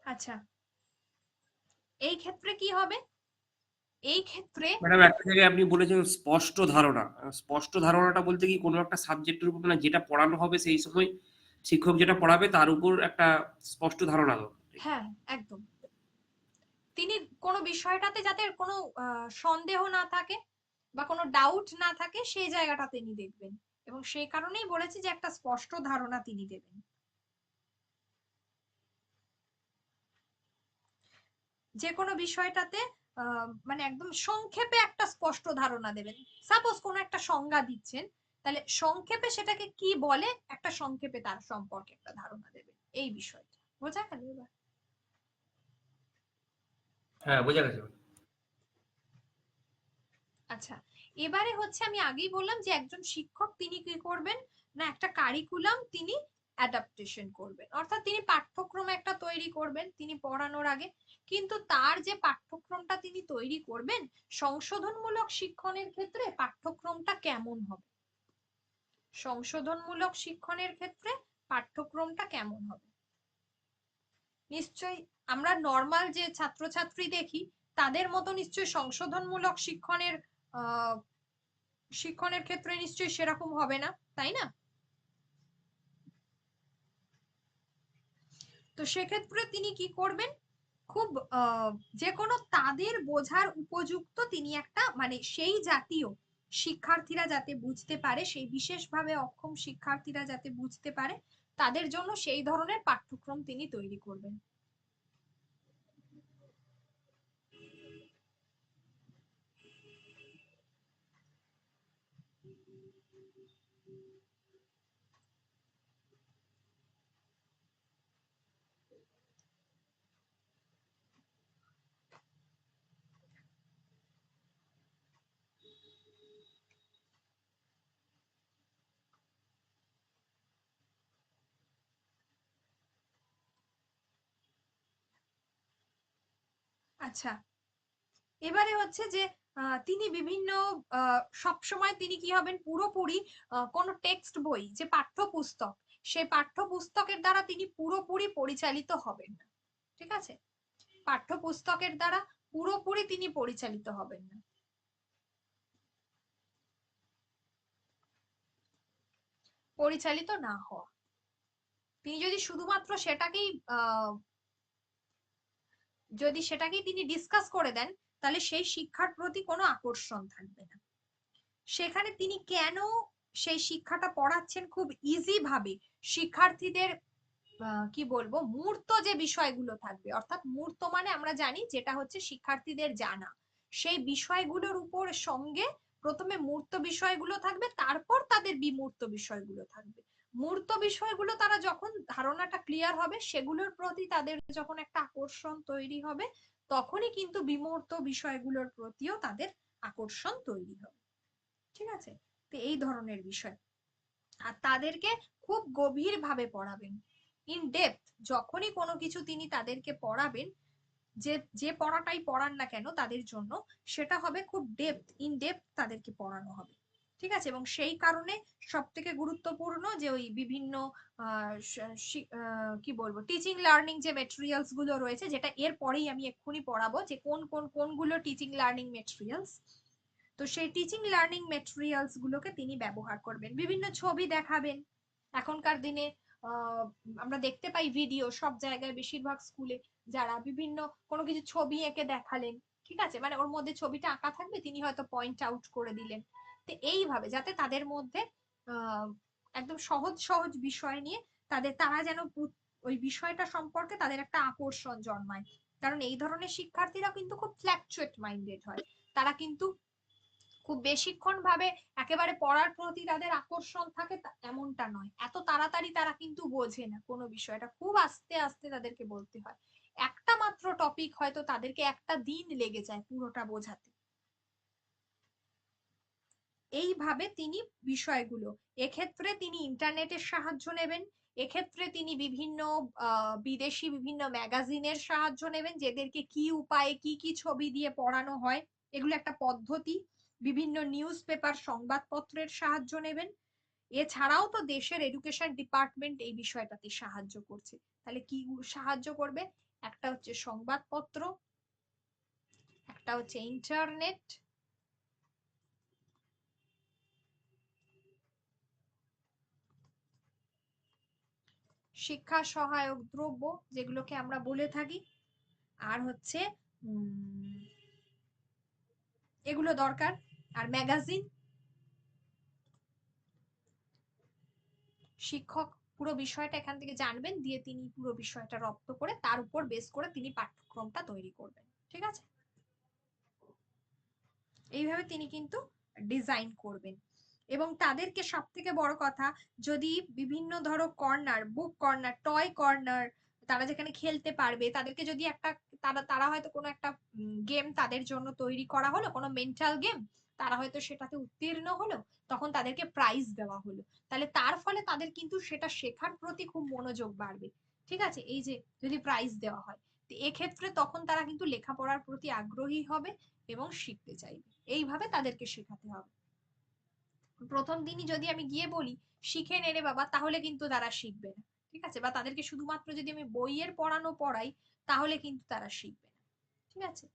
আচ্ছা, এই ক্ষেত্রে কি হবে, এই ক্ষেত্রে ম্যাডাম একটা জায়গায় আপনি বলেছেন স্পষ্ট ধারণা। স্পষ্ট ধারণাটা বলতে কি কোনো একটা সাবজেক্টের উপর মানে যেটা পড়ানো হবে সেই সময় শিক্ষক যেটা পড়াবে তার উপর একটা স্পষ্ট ধারণা দরকার। হ্যাঁ, একদম, তিনি কোনো বিষয়টাতে যাতে কোনো সন্দেহ না থাকে বা কোনো ডাউট না থাকে সেই জায়গাটা তিনি দেখবেন, এবং সেই কারণেই বলেছি যে একটা স্পষ্ট ধারণা তিনি দেবেন। যে কোনো বিষয়টাতে মানে একদম সংক্ষেপে একটা স্পষ্ট ধারণা দেবেন। সাপোজ কোনো একটা সংজ্ঞা দিচ্ছেন, তাহলে সংক্ষেপে সেটাকে কি বলে একটা সংক্ষেপে তার সম্পর্কে একটা ধারণা দেবেন, এই বিষয়টা বোঝা গেল এবার? হ্যাঁ, বোঝা গেছে। আচ্ছা, এবারে হচ্ছে আমি আগেই বললাম যে একজন শিক্ষক তিনি কি করবেন না, একটা কারিকুলাম তিনি অ্যাডাপ্টেশন করবেন, অর্থাৎ তিনি পাঠ্যক্রম একটা তৈরি করবেন তিনি পড়ানোর আগে, কিন্তু তার যে পাঠ্যক্রমটা তিনি তৈরি করবেন, সংশোধনমূলক শিক্ষণের ক্ষেত্রে পাঠ্যক্রমটা কেমন হবে, সংশোধনমূলক শিক্ষণের ক্ষেত্রে পাঠ্যক্রমটা কেমন হবে, নিশ্চয়ই আমরা নর্মাল যে ছাত্রছাত্রী দেখি তাদের মতো নিশ্চয়ই সংশোধনমূলক শিক্ষণের ক্ষেত্রে নিশ্চয়ই সেরকম হবে না, তাই না? তো সেক্ষেত্রে তিনি কি করবেন, খুব যে কোনো তাদের বোঝার উপযুক্ত তিনি একটা মানে সেই জাতীয় শিক্ষার্থীরা যাতে বুঝতে পারে, সেই বিশেষভাবে অক্ষম শিক্ষার্থীরা যাতে বুঝতে পারে, তাদের জন্য সেই ধরনের পাঠ্যক্রম তিনি তৈরি করবেন। আচ্ছা, এবারে হচ্ছে যে তিনি বিভিন্ন সব সময় তিনি কি হবেন, পুরোপুরি কোন টেক্সট বই যে পাঠ্যপুস্তক, সেই পাঠ্যপুস্তকের দ্বারা তিনি পুরোপুরি পরিচালিত হবেন না, ঠিক আছে, পাঠ্যপুস্তকের দ্বারা পুরোপুরি তিনি পরিচালিত হবেন না। পরিচালিত না হওয়া, তিনি যদি শুধুমাত্র সেটাকেই যদি সেটাকেই তিনি ডিসকাস করে দেন, তাহলে সেই শিক্ষার প্রতি কোনো আকর্ষণ থাকবে না। সেখানে তিনি কেন সেই শিক্ষাটা পড়াচ্ছেন খুব ইজি ভাবে, শিক্ষার্থীদের কি বলবো মূর্ত যে বিষয়গুলো থাকবে, অর্থাৎ মূর্ত মানে আমরা জানি যেটা হচ্ছে শিক্ষার্থীদের জানা, সেই বিষয়গুলোর উপর সঙ্গে প্রথমে মূর্ত বিষয়গুলো থাকবে, তারপর তাদের বিমূর্ত বিষয়গুলো থাকবে। মূর্ত বিষয়গুলো তারা যখন ধারণাটা ক্লিয়ার হবে, সেগুলোর প্রতি তাদের যখন একটা আকর্ষণ তৈরি হবে, তখনই কিন্তু বিমূর্ত বিষয়গুলোর প্রতিও তাদের আকর্ষণ তৈরি হবে, ঠিক আছে। তো এই ধরনের বিষয়, আর তাদেরকে খুব গভীর ভাবে পড়াবেন, ইন ডেপথ, যখনই কোনো কিছু তিনি তাদেরকে পড়াবেন, যে যে পড়াটাই পড়ান না কেন তাদের জন্য, সেটা হবে খুব ইন ডেপথ তাদেরকে পড়ানো হবে, ঠিক আছে, এবং সেই কারণে সব থেকে গুরুত্বপূর্ণ যে ওই বিভিন্ন কি বলবো টিচিং লার্নিং যে মেটেরিয়ালস গুলো রয়েছে, যেটা এর পরেই আমি এক্ষুনি পড়াবো যে কোনগুলো টিচিং লার্নিং মেটেরিয়ালস। তো সেই টিচিং লার্নিং মেটেরিয়ালস গুলোকে তিনি ব্যবহার করবেন, বিভিন্ন ছবি দেখাবেন। এখনকার দিনে আমরা দেখতে পাই ভিডিও সব জায়গায়, বেশিরভাগ স্কুলে যারা বিভিন্ন কোনো কিছু ছবি এঁকে দেখালেন, ঠিক আছে, মানে ওর মধ্যে ছবিটা আঁকা থাকবে, তিনি হয়তো পয়েন্ট আউট করে দিলেন। তো এইভাবে যাতে তাদের মধ্যে আহ একদম সহজ সহজ বিষয় নিয়ে তারা যেন ওই বিষয়টা সম্পর্কে তাদের একটা আকর্ষণ জন্মায়। কারণ এই ধরনের শিক্ষার্থীরা কিন্তু খুব ফ্ল্যাকচুয়েট মাইন্ডেড হয়, তারা কিন্তু খুব বেশিক্ষণ ভাবে একেবারে পড়ার প্রতি তাদের আকর্ষণ থাকে এমনটা নয়, এত তাড়াতাড়ি তারা কিন্তু বোঝে না কোনো বিষয়টা, খুব আস্তে আস্তে তাদেরকে বলতে হয়। একটা মাত্র টপিক হয়তো তাদেরকে একটা দিন লেগে যায় পুরোটা বোঝাতে। এইভাবে তিনি বিষয়গুলো, এক্ষেত্রে তিনি ইন্টারনেটের সাহায্য নেবেন, এক্ষেত্রে তিনি বিভিন্ন বিদেশি বিভিন্ন ম্যাগাজিনের সাহায্য নেবেন, যেদেরকে কি উপায়ে কি কি ছবি দিয়ে পড়ানো হয়, এগুলো একটা পদ্ধতি। বিভিন্ন নিউজ পেপার সংবাদপত্রের সাহায্য নেবেন। এছাড়াও তো দেশের এডুকেশন ডিপার্টমেন্ট এই বিষয়টাতে সাহায্য করছে। তাহলে কি সাহায্য করবে? একটা হচ্ছে সংবাদপত্র, একটা হচ্ছে ইন্টারনেট, শিক্ষা সহায়ক দ্রব্য যেগুলোকে আমরা বলে থাকি, আর হচ্ছে এগুলো দরকার, আর ম্যাগাজিন। শিক্ষক পুরো বিষয়টা এখান থেকে জানবেন, দিয়ে তিনি পুরো বিষয়টা রপ্ত করে তার উপর বেস করে তিনি পাঠ্যক্রমটা তৈরি করবেন। ঠিক আছে, এইভাবে তিনি কিন্তু ডিজাইন করবেন। এবং তাদেরকে সব থেকে বড় কথা, যদি বিভিন্ন ধরো কর্নার, বুক কর্নার, টয় কর্নার, তারা যেখানে খেলতে পারবে, তাদেরকে যদি একটা তারা হয়তো কোনো একটা গেম তাদের জন্য তৈরি করা হলো, কোনো মেন্টাল গেম, তারা হয়তো সেটাতে উত্তীর্ণ হলো, তখন তাদেরকে প্রাইজ দেওয়া হলো, তাহলে তার ফলে তাদের কিন্তু সেটা শেখার প্রতি খুব মনোযোগ বাড়বে। ঠিক আছে, এই যে যদি প্রাইজ দেওয়া হয়, তো এক্ষেত্রে তখন তারা কিন্তু লেখাপড়ার প্রতি আগ্রহী হবে এবং শিখতে চাইবে। এইভাবে তাদেরকে শেখাতে হবে। প্রথম দিনই যদি আমি গিয়ে বলি শিখে নে রে বাবা, তাহলে কিন্তু তারা শিখবে না। ঠিক আছে, বা তাদেরকে শুধুমাত্র যদি আমি বইয়ের পড়ানো পড়াই, তাহলে কিন্তু তারা শিখবে না। ঠিক আছে,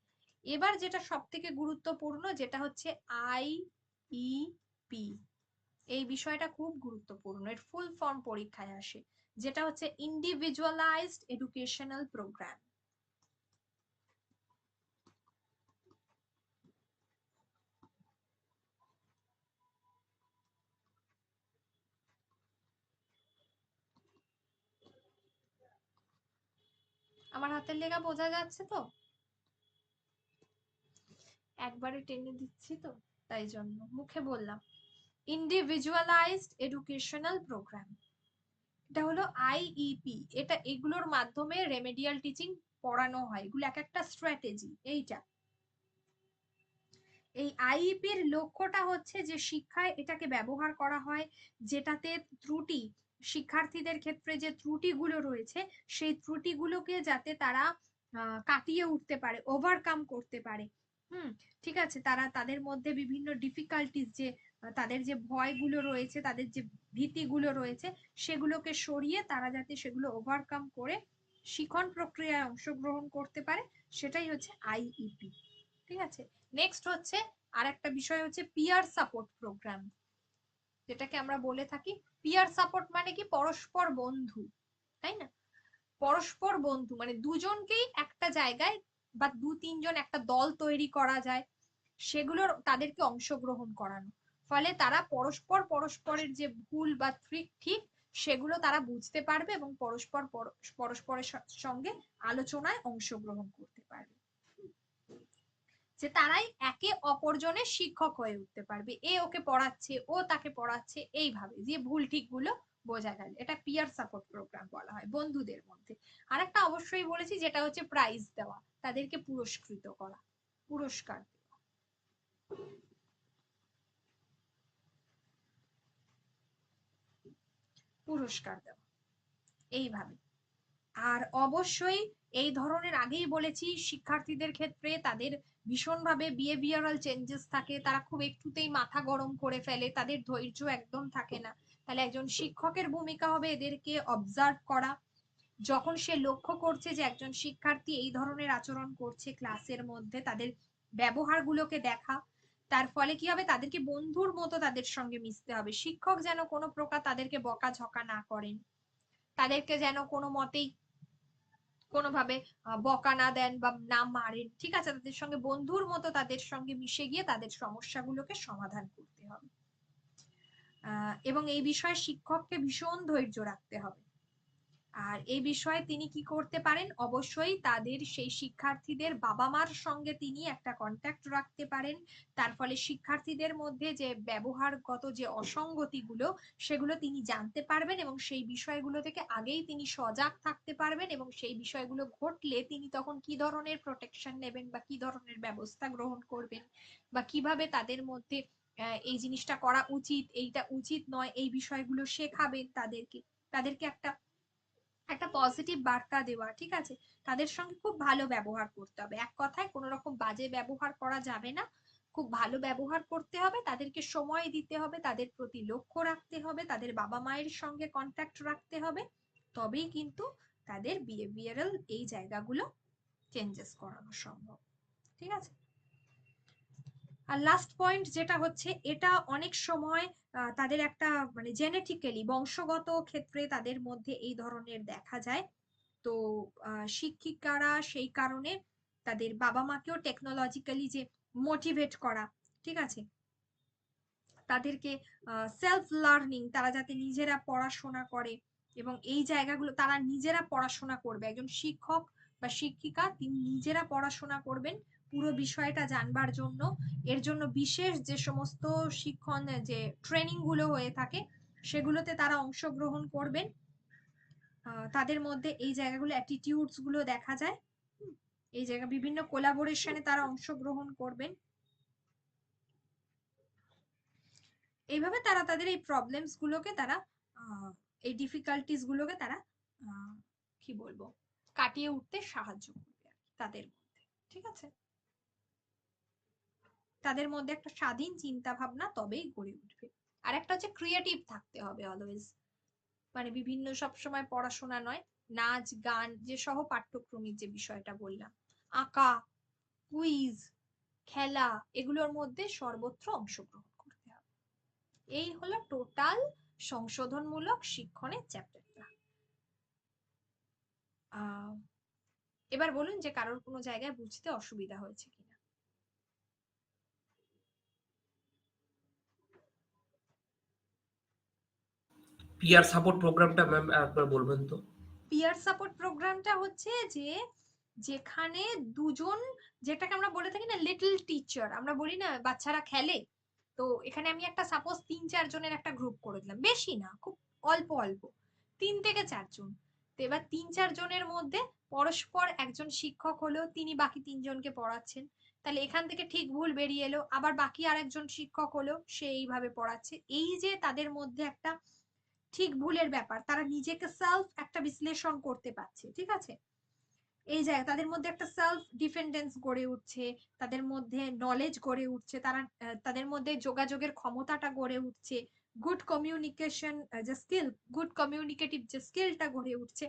এবার যেটা সব থেকে গুরুত্বপূর্ণ, যেটা হচ্ছে আইইপি। এই বিষয়টা খুব গুরুত্বপূর্ণ, এর ফুল ফর্ম পরীক্ষায় আসে, যেটা হচ্ছে ইন্ডিভিজুয়ালাইজড এডুকেশনাল প্রোগ্রাম। আমার হাতের লেখা বোঝা যাচ্ছে তো? একবারে টেনে দিচ্ছি তো, তাই জন্য মুখে বললাম ইন্ডিভিজুয়ালাইজড এডুকেশনাল প্রোগ্রাম। এটা হলো আইইপি, এটা এগুলোর মাধ্যমে রেমেডিয়াল টিচিং পড়ানো হয়, এগুলো এক একটা স্ট্র্যাটেজি। এইটা এই আইইপির লক্ষ্যটা হচ্ছে যে শিক্ষায় এটাকে ব্যবহার করা হয়, যেটাতে ত্রুটি, শিক্ষার্থীদের ক্ষেত্রে যে ত্রুটিগুলো রয়েছে, সেই ত্রুটিগুলোকে যাতে তারা কাটিয়ে উঠতে পারে, ওভারকাম করতে পারে। ঠিক আছে, তারা তাদের মধ্যে বিভিন্ন ডিফিকাল্টিস, যে তাদের যে ভয়গুলো রয়েছে, তাদের যে ভীতিগুলো রয়েছে, সেগুলোকে সরিয়ে তারা যাতে সেগুলো ওভারকাম করে শিখন প্রক্রিয়ায় অংশগ্রহণ করতে পারে, সেটাই হচ্ছে আইইপি। ঠিক আছে, নেক্সট হচ্ছে আর একটা বিষয় হচ্ছে পিয়ার সাপোর্ট প্রোগ্রাম, যেটাকে আমরা বলে থাকি পিয়ার সাপোর্ট, মানে কি পরস্পর বন্ধু, তাই না? পরস্পর বন্ধু মানে দুজনকেই একটা জায়গায় বা দু তিনজন একটা দল তৈরি করা যায়, সেগুলোর তাদেরকে অংশগ্রহণ করানো, ফলে তারা পরস্পরের যে ভুল বা ঠিক সেগুলো তারা বুঝতে পারবে এবং পরস্পরের সঙ্গে আলোচনায় অংশগ্রহণ করতে পারবে, যে তারাই একে অপরজনের শিক্ষক হয়ে উঠতে পারবে, এ ওকে পড়াচ্ছে, ও তাকে পড়াচ্ছে, এইভাবে যে ভুল ঠিক গুলো বোঝা গেল। এটা পিয়ার সাপোর্ট প্রোগ্রাম বলা হয় বন্ধুদের মধ্যে। আর একটা অবশ্যই বলেছি, যেটা হচ্ছে প্রাইজ দেওয়া, তাদেরকে পুরস্কৃত করা, পুরস্কার দেওয়া। পুরস্কার দেওয়া এইভাবে। আর অবশ্যই এই ধরনের, আগেই বলেছি, শিক্ষার্থীদের ক্ষেত্রে তাদের ভীষণভাবে বিহেভিয়ারাল চেঞ্জেস থাকে, তারা খুব একটুতেই মাথা গরম করে ফেলে, তাদের ধৈর্য একদম থাকে না। তাহলে একজন শিক্ষকের ভূমিকা হবে এদেরকে অবজার্ভ করা। যখন সে লক্ষ্য করছে যে একজন শিক্ষার্থী এই ধরনের আচরণ করছে ক্লাসের মধ্যে, তাদের ব্যবহারগুলোকে দেখা। তার ফলে কি হবে, তাদেরকে বন্ধুর মতো তাদের সঙ্গে মিশতে হবে। শিক্ষক যেন কোনো প্রকার তাদেরকে বকাঝকা না করেন, তাদেরকে যেন কোনো মতেই কোনোভাবে বকা না দেন বা না মারেন, ঠিক আছে? তাদের সঙ্গে বন্ধুর মতো তাদের সঙ্গে মিশে গিয়ে তাদের সমস্যাগুলোকে সমাধান করতে হবে। এবং এই বিষয়ে শিক্ষককে ভীষণ ধৈর্য রাখতে হবে। আর এই বিষয়ে তিনি কি করতে পারেন, অবশ্যই তাদের সেই শিক্ষার্থীদের বাবা মার সঙ্গে তিনি একটা কন্ট্যাক্ট রাখতে পারেন। তার ফলে শিক্ষার্থীদের মধ্যে যে ব্যবহারগত যে অসঙ্গতিগুলো, সেগুলো তিনি জানতে পারবেন এবং সেই বিষয়গুলো থেকে আগেই তিনি সজাগ থাকতে পারবেন, এবং সেই বিষয়গুলো ঘটলে তিনি তখন কি ধরনের প্রোটেকশন নেবেন বা কি ধরনের ব্যবস্থা গ্রহণ করবেন, বা কিভাবে তাদের মধ্যে এই জিনিসটা করা উচিত, এইটা উচিত নয়, এই বিষয়গুলো শেখাবেন তাদেরকে। তাদেরকে একটা একটা পজিটিভ বার্তা দেওয়া, ঠিক আছে? তাদের সঙ্গে খুব ভালো ব্যবহার করতে হবে, এক কথায় কোনো রকম বাজে ব্যবহার করা যাবে না। খুব ভালো ব্যবহার করতে হবে, তাদেরকে সময় দিতে হবে, তাদের প্রতি লক্ষ্য রাখতে হবে, তাদের বাবা মায়ের সঙ্গে কন্ট্যাক্ট রাখতে হবে। তবেই কিন্তু তাদের বিহেভিয়ারাল এই জায়গাগুলো চেঞ্জেস করানো সম্ভব, ঠিক আছে? আর লাস্ট পয়েন্ট যেটা হচ্ছে, এটা অনেক সময় তাদের একটা মানে জেনেটিক্যালি বংশগত ক্ষেত্রে তাদের মধ্যে এই ধরনের দেখা যায়। তো শিক্ষিকারা সেই কারণে তাদের বাবা মাকেও টেকনোলজিক্যালি যে মোটিভেট করা, ঠিক আছে, তাদেরকে সেলফ লার্নিং, তারা যাতে নিজেরা পড়াশোনা করে এবং এই জায়গাগুলো তারা নিজেরা পড়াশোনা করবে। একজন শিক্ষক বা শিক্ষিকা তিনি নিজেরা পড়াশোনা করবেন পুরো বিষয়টা জানবার জন্য। এর জন্য বিশেষ যে সমস্ত শিক্ষণ যে ট্রেনিং গুলো হয়ে থাকে, সেগুলোতে তারা অংশগ্রহণ করবেন। তাদের মধ্যে এই জায়গাগুলো অ্যাটিটিউডস গুলো দেখা যায়। এই জায়গা বিভিন্ন কোলাবোরেশনে তারা অংশগ্রহণ করবেন। এইভাবে তারা তাদের এই প্রবলেমস গুলোকে তারা এই ডিফিকাল্টিস গুলোকে তারা কি বলবো কাটিয়ে উঠতে সাহায্য করবে তাদের মধ্যে, ঠিক আছে? তাদের মধ্যে একটা স্বাধীন চিন্তা ভাবনা তবেই গড়ে উঠবে। আর একটা হচ্ছে ক্রিয়েটিভ থাকতে হবে অলওয়েজ, মানে বিভিন্ন সবসময় পড়াশোনা নয়, নাচ গান যে সহ পাঠ্যক্রমিক যে বিষয়টা বললাম, আঁকা, কুইজ, খেলা, এগুলোর মধ্যে সর্বত্র অংশগ্রহণ করতে হবে। এই হলো টোটাল সংশোধনমূলক শিক্ষণের চ্যাপ্টারটা। এবার বলুন যে কারোর কোনো জায়গায় বুঝতে অসুবিধা হয়েছে কিনা। পিয়ার সাপোর্ট প্রোগ্রামটা ম্যাম একবার বলবেন তো? পিয়ার সাপোর্ট প্রোগ্রামটা হচ্ছে যে যেখানে দুজন, যেটাকে আমরা বলে থাকি না লিটল টিচার, আমরা বলি না বাচ্চারা খেলে, তো এখানে আমি একটা সাপোজ 3-4 জনের একটা গ্রুপ করে দিলাম, বেশি না, খুব অল্প অল্প, 3 থেকে 4 জন। তো এবার 3-4 জনের মধ্যে পরস্পর একজন শিক্ষক হলো, তিনি বাকি 3 জনকে পড়াচ্ছেন। তাহলে এখান থেকে ঠিক ভুল বেরিয়ে এলো, আবার বাকি আরেকজন শিক্ষক হলো, সে এইভাবে পড়াচ্ছে। এই যে তাদের মধ্যে একটা ঠিক ভুলের ব্যাপার, তারা নিজেকে সেলফ একটা বিশ্লেষণ করতে পারছে, ঠিক আছে? এই জায়গায় তাদের মধ্যে একটা সেলফ ডিপেন্ডেন্স গড়ে উঠছে, তাদের মধ্যে নলেজ গড়ে উঠছে, তারা তাদের মধ্যে যোগাযোগের ক্ষমতাটা গড়ে উঠছে, গুড কমিউনিকেশন যে স্কিল, গুড কমিউনিকেটিভ যে স্কিলটা গড়ে উঠছে,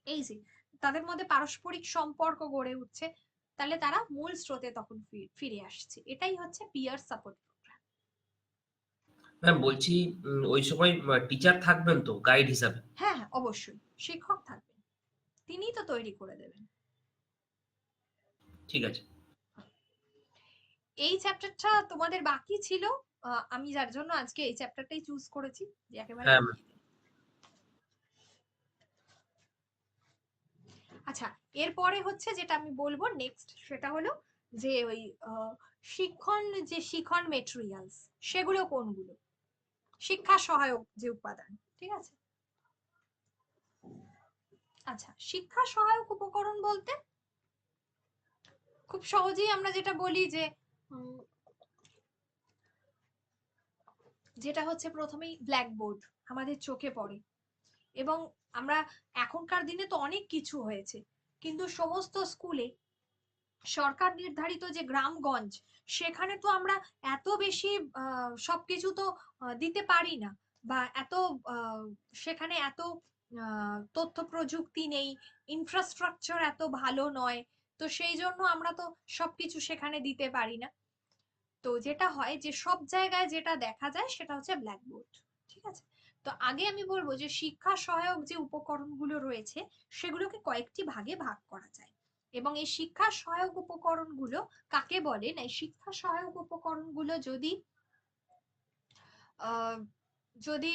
এই যে তাদের মধ্যে পারস্পরিক সম্পর্ক গড়ে উঠছে। তাহলে তারা মূল স্রোতে তখন ফিরে আসছে। এটাই হচ্ছে পিয়ার সাপোর্ট প্রোগ্রাম। ম্যাম বলছি, ওই সময় টিচার থাকবেন তো গাইড হিসাবে? হ্যাঁ হ্যাঁ, অবশ্যই শিক্ষক থাকবেন, তিনিই তো তৈরি করে দেবেন। ঠিক আছে। এই চ্যাপ্টারটা তোমাদের বাকি ছিল, আমি যার জন্য আজকে এই চ্যাপ্টারটাই চুজ করেছি যে একেবারে হ্যাঁ ম্যাম। করিয়ে দেব। আচ্ছা, এরপরে হচ্ছে যেটা আমি বলবো নেক্সট, সেটা হলো যে ওই শিক্ষণ যে শিক্ষণ মেটেরিয়ালস, সেগুলো কোনগুলো, শিক্ষা সহায়ক যে উপাদান, ঠিক আছে? আচ্ছা, শিক্ষা সহায়ক উপকরণ বলতে খুব সহজেই আমরা যেটা বলি যে যেটা হচ্ছে প্রথমেই ব্ল্যাকবোর্ড আমাদের চোখে পড়ে, এবং আমরা এখনকার দিনে তো অনেক কিছু হয়েছে, কিন্তু সমস্ত স্কুলে সরকার নির্ধারিত যে গ্রামগঞ্জ, সেখানে তো আমরা এত বেশি সবকিছু তো দিতে পারি না, বা এত সেখানে এত তথ্য প্রযুক্তি নেই, ইনফ্রাস্ট্রাকচার এত ভালো নয়, তো সেই জন্য আমরা তো সবকিছু সেখানে দিতে পারি না। তো যেটা হয় যে সব জায়গায় যেটা দেখা যায় সেটা হচ্ছে ব্ল্যাকবোর্ড। ঠিক আছে, তো আগে আমি বলবো যে শিক্ষা সহায়ক যে উপকরণগুলো রয়েছে সেগুলোকে কয়েকটি ভাগে ভাগ করা যায়। এবং এই শিক্ষা সহায়ক উপকরণগুলো কাকে বলে, না এই শিক্ষা সহায়ক উপকরণগুলো যদি আহ যদি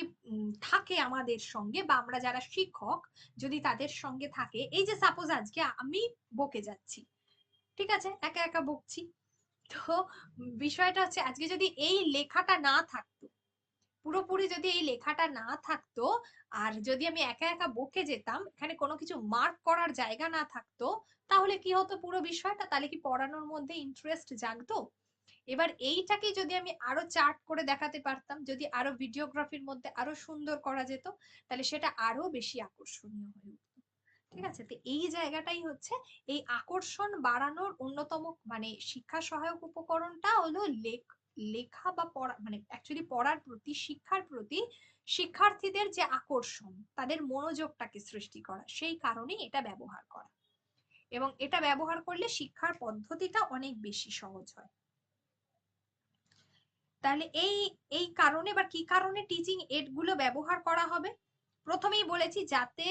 থাকে আমাদের সঙ্গে, বা আমরা যারা শিক্ষক যদি তাদের সঙ্গে থাকে, এই যে সাপোজ আজকে আমি বকে যাচ্ছি, ঠিক আছে, একা একা বকছি, তো বিষয়টা হচ্ছে আজকে যদি এই লেখাটা না থাকতো, পুরোপুরি যদি এই লেখাটা না থাকতো, আর যদি আমি একা একা বকে যেতাম, এখানে কোনো কিছু মার্ক করার জায়গা না থাকতো, তাহলে কি হতো পুরো বিষয়টা, তাহলে কি পড়ানোর মধ্যে ইন্টারেস্ট জাগতো? এবার এইটাকে যদি আমি আরো চার্ট করে দেখাতে পারতাম, যদি আরো ভিডিওগ্রাফির মধ্যে আরো সুন্দর করা যেত, তাহলে সেটা আরো বেশি আকর্ষণীয় হয়ে উঠতো। ঠিক আছে, তো এই জায়গাটাই হচ্ছে এই আকর্ষণ বাড়ানোর অন্যতম মানে শিক্ষা সহায়ক উপকরণটা হলো লেখা বা পড়া, মানে অ্যাকচুয়ালি পড়ার প্রতি, শিক্ষার প্রতি শিক্ষার্থীদের যে আকর্ষণ, তাদের মনোযোগটাকে সৃষ্টি করা, সেই কারণেই এটা ব্যবহার করা। এবং এটা ব্যবহার করলে শিক্ষার পদ্ধতিটা অনেক বেশি সহজ হয়। তাহলে এই এই কারণে বা কি কারণে টিচিং এড গুলো ব্যবহার করা হবে, প্রথমেই বলেছি যাতে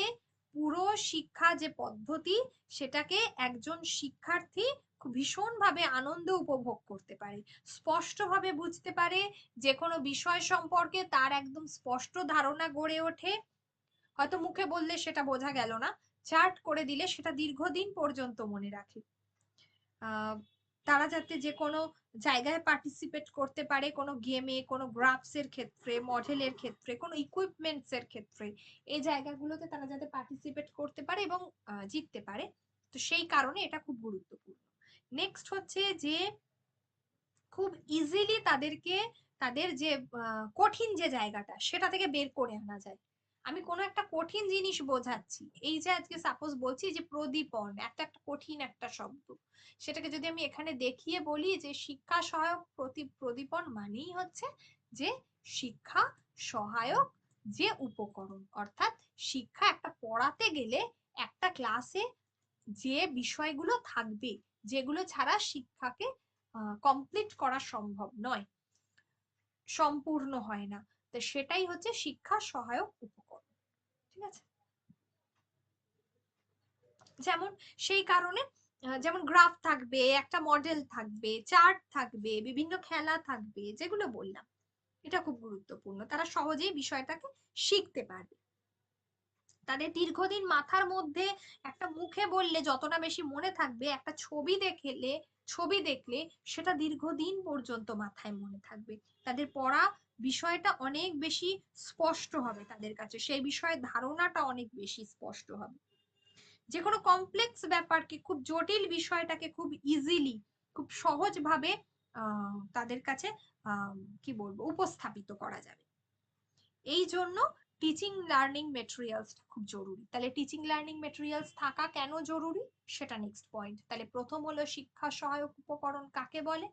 পুরো শিক্ষা যে পদ্ধতি সেটাকে একজন শিক্ষার্থী খুব ভীষণভাবে আনন্দ উপভোগ করতে পারে, স্পষ্টভাবে বুঝতে পারে, যে কোনো বিষয় সম্পর্কে তার একদম স্পষ্ট ধারণা গড়ে ওঠে। হয়তো মুখে বললে সেটা বোঝা গেল না, চার্ট করে দিলে সেটা দীর্ঘদিন পর্যন্ত মনে রাখে। আহ তারা যাতে যে কোনো জায়গায় পার্টিসিপেট করতে পারে, কোনো গেমে, কোনো গ্রাফস এর ক্ষেত্রে, মডেলের ক্ষেত্রে, কোনো ইকুইপমেন্টস এর ক্ষেত্রে, এই জায়গাগুলোতে তারা যাতে পার্টিসিপেট করতে পারে এবং জিততে পারে। তো সেই কারণে এটা খুব গুরুত্বপূর্ণ। নেক্সট হচ্ছে যে খুব ইজিলি তাদেরকে তাদের যে কঠিন যে জায়গাটা সেটা থেকে বের করে আনা যায়। আমি কোনো একটা কঠিন জিনিস বোঝাচ্ছি, এই যে আজকে সাপোজ বলছি যে প্রদীপন একটা একটা কঠিন একটা শব্দ, সেটাকে যদি আমি এখানে দেখিয়ে বলি যে শিক্ষা সহায়ক প্রদীপন মানেই হচ্ছে যে শিক্ষা সহায়ক যে উপকরণ, অর্থাৎ শিক্ষা একটা পড়াতে গেলে একটা ক্লাসে যে বিষয়গুলো থাকবে, যেগুলো ছাড়া শিক্ষাকে কমপ্লিট করা সম্ভব নয়, সম্পূর্ণ হয় না, তো সেটাই হচ্ছে শিক্ষা সহায়ক উপকরণ। ঠিক আছে, যেমন সেই কারণে যেমন গ্রাফ থাকবে, একটা মডেল থাকবে, চার্ট থাকবে, বিভিন্ন খেলা থাকবে, যেগুলো বললাম, এটা খুব গুরুত্বপূর্ণ, তারা সহজেই বিষয়টাকে শিখতে পারবে। তাদের দীর্ঘদিন মাথার মধ্যে একটা মুখে বললে যতটা বেশি মনে থাকবে, একটা ছবি দেখলে সেটা দীর্ঘদিন পর্যন্ত মাথায় মনে থাকবে। তাদের পড়া বিষয়টা অনেক বেশি স্পষ্ট হবে, তাদের কাছে সেই বিষয়ের ধারণাটা অনেক বেশি স্পষ্ট হবে। যে কোনো কমপ্লেক্স ব্যাপারকে, খুব জটিল বিষয়টাকে খুব ইজিলি, খুব সহজভাবে তাদের কাছে কি বলবো উপস্থাপিত করা যাবে। এই জন্য টিচিং লার্নিং মেটেরিয়ালস খুব জরুরি। তাহলে টিচিং লার্নিং মেটেরিয়ালস থাকা কেন জরুরি সেটা নেক্সট পয়েন্ট। তাহলে প্রথম হলো শিক্ষা সহায়ক উপকরণ কাকে বলে,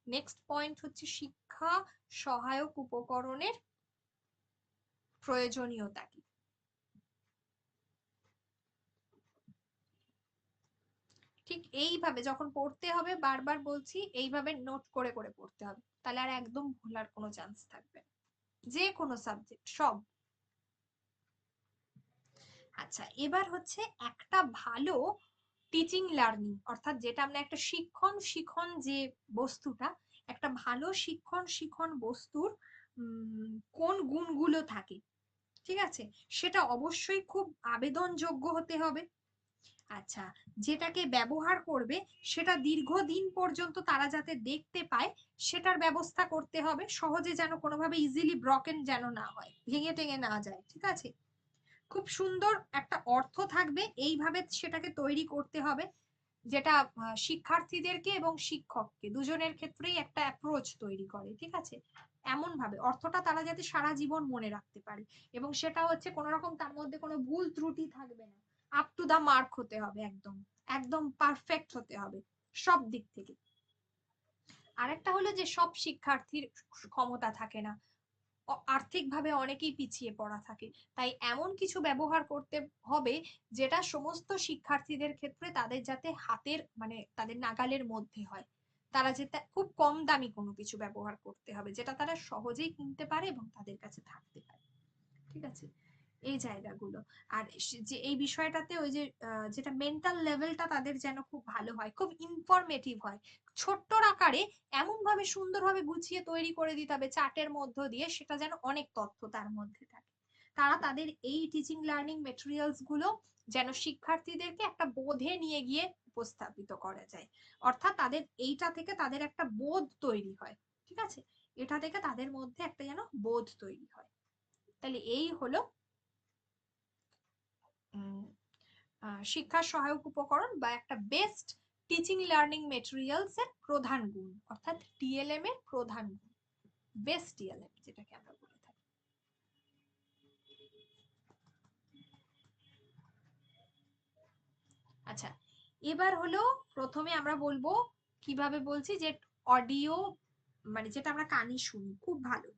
নেক্সট পয়েন্ট হচ্ছে শিক্ষা সহায়ক উপকরণের প্রয়োজনীয়তা কি। ঠিক এইভাবে যখন পড়তে হবে, বারবার বলছি, এইভাবে নোট করে করে পড়তে হবে, তাহলে আর একদম ভুলার কোনো চান্স থাকবে না, যে কোনো সাবজেক্ট সব। আচ্ছা, এবার হচ্ছে একটা ভালো টিচিং লার্নিং, অর্থাৎ যেটা আমরা একটা শিখন যে বস্তুটা, একটা ভালো শিখন বস্তুর কোন গুণগুলো থাকে, ঠিক আছে, সেটা অবশ্যই খুব আবেদনযোগ্য হতে হবে। আচ্ছা, যেটাকে ব্যবহার করবে সেটা দীর্ঘদিন পর্যন্ত তারা যাতে দেখতে পায় সেটার ব্যবস্থা করতে হবে, সহজে যেন কোনোভাবে ইজিলি ব্রকেন যেন না হয়, ভেঙে টেঙে না যায়। ঠিক আছে, খুব সুন্দর একটা অর্থ থাকবে, এইভাবে সেটাকে তৈরি করতে হবে, যেটা শিক্ষার্থীদেরকে এবং শিক্ষককে দুজনের ক্ষেত্রেই একটা অ্যাপ্রোচ তৈরি করে। ঠিক আছে, এমন ভাবে অর্থটা তারা যাতে সারা জীবন মনে রাখতে পারে, এবং সেটা হচ্ছে কোনো রকম তার মধ্যে কোনো ভুল ত্রুটি থাকবে না, আপ টু দা মার্ক হতে হবে, একদম একদম পারফেক্ট হতে হবে সব দিক থেকে। আরেকটা হলো যে সব শিক্ষার্থীর ক্ষমতা থাকে না, আর্থিকভাবে অনেকেই পিছিয়ে পড়া থাকে, তাই এমন কিছু ব্যবহার করতে হবে যেটা সমস্ত শিক্ষার্থীদের ক্ষেত্রে তাদের যাতে হাতের মানে তাদের নাগালের মধ্যে হয়, তারা যেটা খুব কম দামি কোনো কিছু ব্যবহার করতে হবে যেটা তারা সহজেই কিনতে পারে এবং তাদের কাছে থাকতে পারে, ঠিক আছে, এই জায়গাগুলো। আর যে এই বিষয়টাতে ওই যে যেটা মেন্টাল লেভেলটা তাদের যেন খুব ভালো হয়, খুব ইনফরমেটিভ হয়, ছোট্ট আকারে এমন ভাবে সুন্দরভাবে গুছিয়ে তৈরি করে দিতে হবে চার্টের মধ্য দিয়ে, সেটা যেন অনেক তথ্য তার মধ্যে থাকে। তারা তাদের এই টিচিং লার্নিং মেটেরিয়ালস গুলো যেন শিক্ষার্থীদেরকে একটা বোধে নিয়ে গিয়ে উপস্থাপিত করা যায়, অর্থাৎ তাদের এইটা থেকে তাদের একটা বোধ তৈরি হয়, ঠিক আছে, এটা থেকে তাদের মধ্যে একটা যেন বোধ তৈরি হয়। তাহলে এই হলো শিক্ষা সহায়ক উপকরণ বা একটা বেস্ট টিচিং লার্নিং মেটেরিয়ালস এর প্রধান গুণ, অর্থাৎ টিএলএম এর প্রধান গুণ, বেস্ট টিএলএম যেটাকে আমরা বলে থাকি। আচ্ছা, এবার হলো প্রথমে আমরা বলবো কিভাবে বলছি যে অডিও মানে যেটা আমরা কানে শুনি খুব ভালো,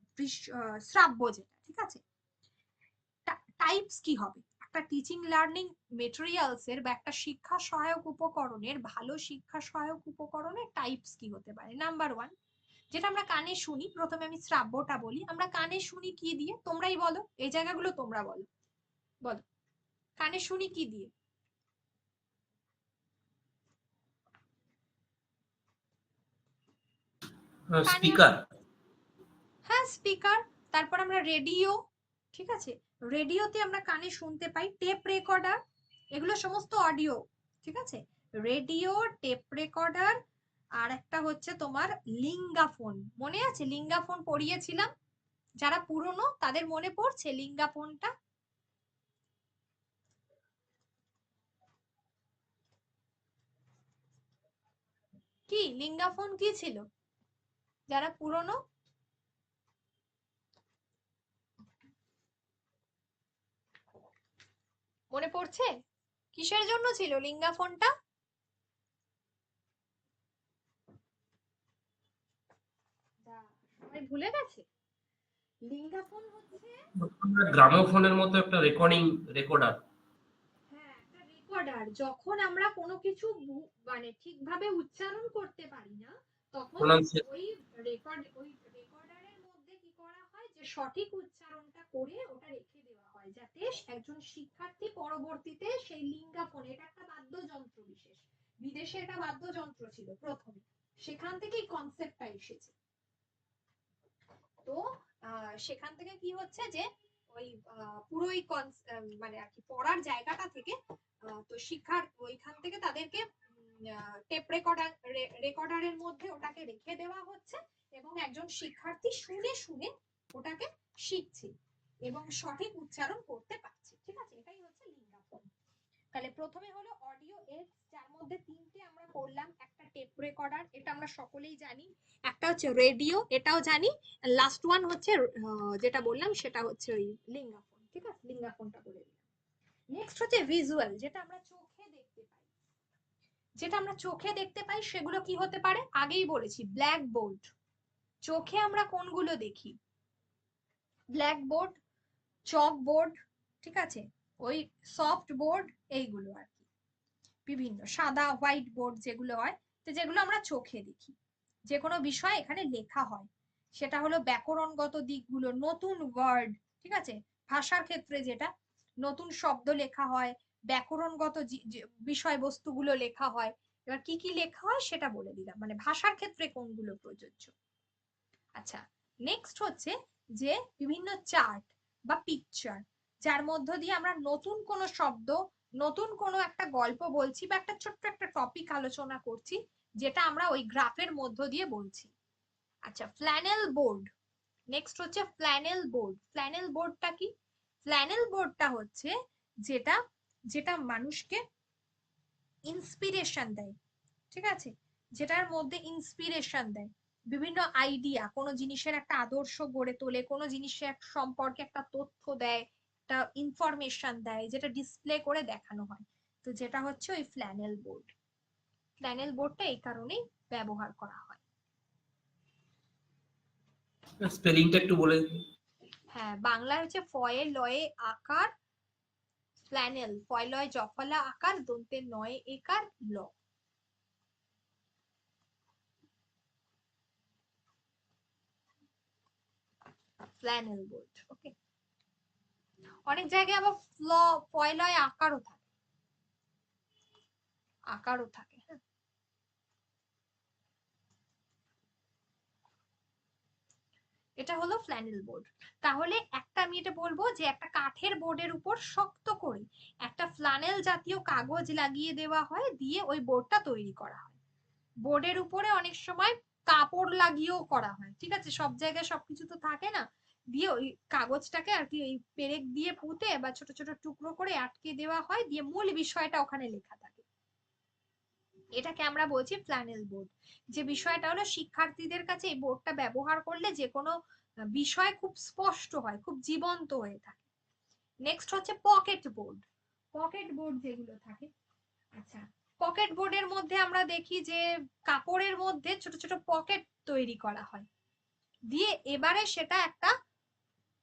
শ্রাব্য যেটা, ঠিক আছে, টাইপস কি হবে একটা টিচিং লার্নিং মেটেরিয়ালস এর বা একটা শিক্ষা সহায়ক উপকরণের, ভালো শিক্ষা সহায়ক উপকরণের টাইপস কি হতে পারে। নাম্বার ওয়ান, যেটা আমরা কানে শুনি, প্রথমে আমি শ্রাব্যটা বলি, আমরা কানে শুনি কি দিয়ে, তোমরাই বলো, এই জায়গাগুলো তোমরা বলো, বলো কানে শুনি কি দিয়ে। কানে স্পিকার। হ্যাঁ স্পিকার, তারপর আমরা রেডিও, ঠিক আছে, রেডিওতে আমরা কানে শুনতে পাই, টেপ রেকর্ডার, এগুলো সমস্ত অডিও, ঠিক আছে, রেডিও, টেপ রেকর্ডার, আর একটা হচ্ছে তোমার লিঙ্গাফোন, মনে আছে লিঙ্গাফোন পড়িয়েছিলাম, যারা পুরনো তাদের মনে পড়ছে লিঙ্গাফোনটা কি, লিঙ্গাফোন কি ছিল যারা পুরনো, মনে পড়ছে কিসের জন্য ছিল লিঙ্গাফোনটা? সবাই ভুলে গেছে, লিঙ্গাফোন হচ্ছে গ্রামোফোনের মতো একটা রেকর্ডার। হ্যাঁ একটা রেকর্ডার, যখন আমরা কোনো কিছু মানে ঠিকভাবে উচ্চারণ করতে পারি না তখন প্রোনাউন্সিয়েশন। ওই রেকর্ডারের মধ্যে কি করা হয় যে সঠিক উচ্চারণটা করে ওটা রেখে দেওয়া হয়, যাতে একজন শিক্ষার্থী পরবর্তীতে সেই লিঙ্গাফোন, এটা একটা বাদ্যযন্ত্র বিশেষ, বিদেশে এটা বাদ্যযন্ত্র ছিল প্রথমে, সেখান থেকেই কনসেপ্টটা এসেছে। তো সেখান থেকে কি হচ্ছে যে ওই পুরোই মানে আর কি পড়ার জায়গাটা থেকে তো শিক্ষার ওইখান থেকে তাদেরকে টেপ রেকর্ডারের মধ্যে ওটাকে রেখে দেওয়া হচ্ছে, এবং একজন শিক্ষার্থী শুনে শুনে ওটাকে শিখছে এবং সঠিক উচ্চারণ করতে পারছে, ঠিক আছে, এটাই হচ্ছে লিঙ্গাফোন। তাহলে প্রথমে হলো অডিও এডস, যার মধ্যে তিনটে আমরা করলাম, একটা টেপ রেকর্ডার, এটা আমরা সকলেই জানি, একটা হচ্ছে রেডিও, এটাও জানি, লাস্ট ওয়ান হচ্ছে যেটা বললাম সেটা হচ্ছে ওই লিঙ্গাফোন, ঠিক আছে, লিঙ্গাফোনটা বলে দিলাম। নেক্সট হচ্ছে ভিজুয়াল, যেটা আমরা চোখে দেখতে পাই, যেটা আমরা চোখে দেখতে পাই সেগুলো কি হতে পারে, আগেই বলেছি ব্ল্যাক বোর্ড, চোখে আমরা কোনগুলো দেখি, ব্ল্যাক বোর্ড, চক বোর্ড, ঠিক আছে, ওই সফট বোর্ড, এইগুলো আর কি, বিভিন্ন সাদা হোয়াইট বোর্ড যেগুলো হয়, তো যেগুলো আমরা চোখে দেখি, যে কোনো বিষয় এখানে লেখা হয়, সেটা হলো ব্যাকরণগত দিকগুলো, নতুন ওয়ার্ড, ঠিক আছে, ভাষার ক্ষেত্রে যেটা নতুন শব্দ লেখা হয়, ব্যাকরণগত বিষয়বস্তুগুলো লেখা হয়, এবার কি কি লেখা হয় সেটা বলে দিলাম, মানে ভাষার ক্ষেত্রে কোনগুলো প্রযোজ্য। আচ্ছা, নেক্সট হচ্ছে যে বিভিন্ন চার্ট বা পিকচার, যার মধ্য দিয়ে আমরা নতুন কোনো শব্দ, নতুন কোনো একটা গল্প বলছি বা একটা ছোট্ট একটা টপিক আলোচনা করছি, যেটা আমরা ওই গ্রাফের মধ্য দিয়ে বলছি। আচ্ছা, ফ্ল্যানেল বোর্ড, নেক্সট হচ্ছে ফ্ল্যানেল বোর্ড, ফ্ল্যানেল বোর্ডটা কি, ফ্ল্যানেল বোর্ডটা হচ্ছে যেটা যেটা মানুষকে ইন্সপিরেশন দেয়, ঠিক আছে, যেটার মধ্যে ইন্সপিরেশন দেয়, বিভিন্ন আইডিয়া, কোনো জিনিসের একটা আদর্শ গড়ে তোলে, কোনো জিনিসের সম্পর্কে একটা তথ্য দেয়, একটা ইনফরমেশন দেয়, যেটা ডিসপ্লে করে দেখানো হয়। তো যেটা হচ্ছে ওই ফ্ল্যানেল বোর্ড। ফ্ল্যানেল বোর্ডটা এই কারণেই ব্যবহার করা হয়। স্পেলিংটা একটু বলে। হ্যাঁ, বাংলায় হচ্ছে ফয়ে লয়ে আকার ফ্ল্যানেল, ফয় লয় জফলা আকার দন্তে নয় একার ল, ফ্ল্যানেল বোর্ড। ওকে। অনেক জায়গায় আবার ফয় লয় আকারও থাকে, আকারও থাকে। হ্যাঁ, এটা হলো ফ্ল্যানেল বোর্ড। তাহলে একটা আমি এটা বলবো যে একটা কাঠের বোর্ডের উপর শক্ত করে একটা ফ্ল্যানেল জাতীয় কাগজ লাগিয়ে দেওয়া হয়, দিয়ে ওই বোর্ডটা তৈরি করা হয়। বোর্ডের উপরে অনেক সময় কাপড় লাগিয়েও করা হয়, ঠিক আছে, সব জায়গায় সবকিছু তো থাকে না। দিয়ে ওই কাগজটাকে আর কি এই পেরেক দিয়ে পুঁতে বা ছোট ছোট টুকরো করে আটকে দেওয়া হয়, দিয়ে মূল বিষয়টা ওখানে লেখা থাকে। এটাকে আমরা বলছি ফ্ল্যানেল বোর্ড। যে বিষয়টা হলো শিক্ষার্থীদের কাছে এই বোর্ডটা ব্যবহার করলে যে কোনো বিষয় খুব স্পষ্ট হয়, খুব জীবন্ত হয়ে থাকে। নেক্সট হচ্ছে পকেট বোর্ড। পকেট বোর্ড যেগুলো থাকে, আচ্ছা, পকেট বোর্ডের মধ্যে আমরা দেখি যে কাপড়ের মধ্যে ছোট ছোট পকেট তৈরি করা হয়, দিয়ে এবারে সেটা একটা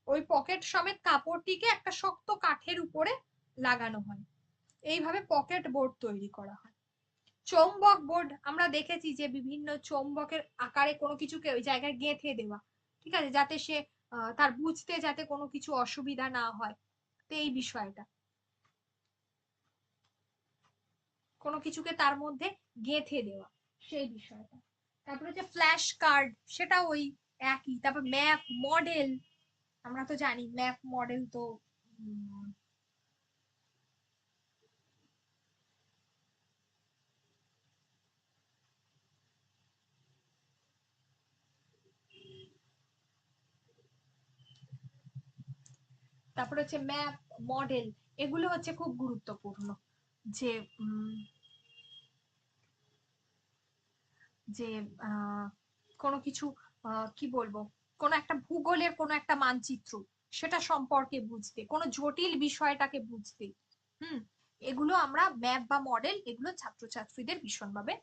ওই পকেট সমেত কাপড়টিকে একটা শক্ত কাঠের উপরে লাগানো হয়, এইভাবে পকেট বোর্ড তৈরি করা হয়। চৌম্বক বোর্ড আমরা দেখেছি যে বিভিন্ন চৌম্বকের আকারে কোনো কিছুকে ওই জায়গায় গেঁথে দেওয়া, ঠিক আছে, যাতে সে তার বুঝতে যাতে কোনো কিছু অসুবিধা না হয়। তো এই বিষয়টা, কোনো কিছুকে তার মধ্যে গেঁথে দেওয়া, সেই বিষয়টা। তারপরে হচ্ছে ফ্ল্যাশ কার্ড, সেটা ওই একই। তারপর ম্যাপ মডেল, আমরা তো জানি ম্যাপ মডেল তো উম, তারপরে হচ্ছে ম্যাপ মডেল, এগুলো হচ্ছে খুব গুরুত্বপূর্ণ। যে যে কোনো কিছু কি বলবো, কোনো একটা ভূগোলের কোনো একটা মানচিত্র, সেটা সম্পর্কে বুঝতে, কোনো জটিল বিষয়টাকে বুঝতে, হুম, এগুলো আমরা ম্যাপ বা মডেল, এগুলো ছাত্রছাত্রীদের ভীষণভাবে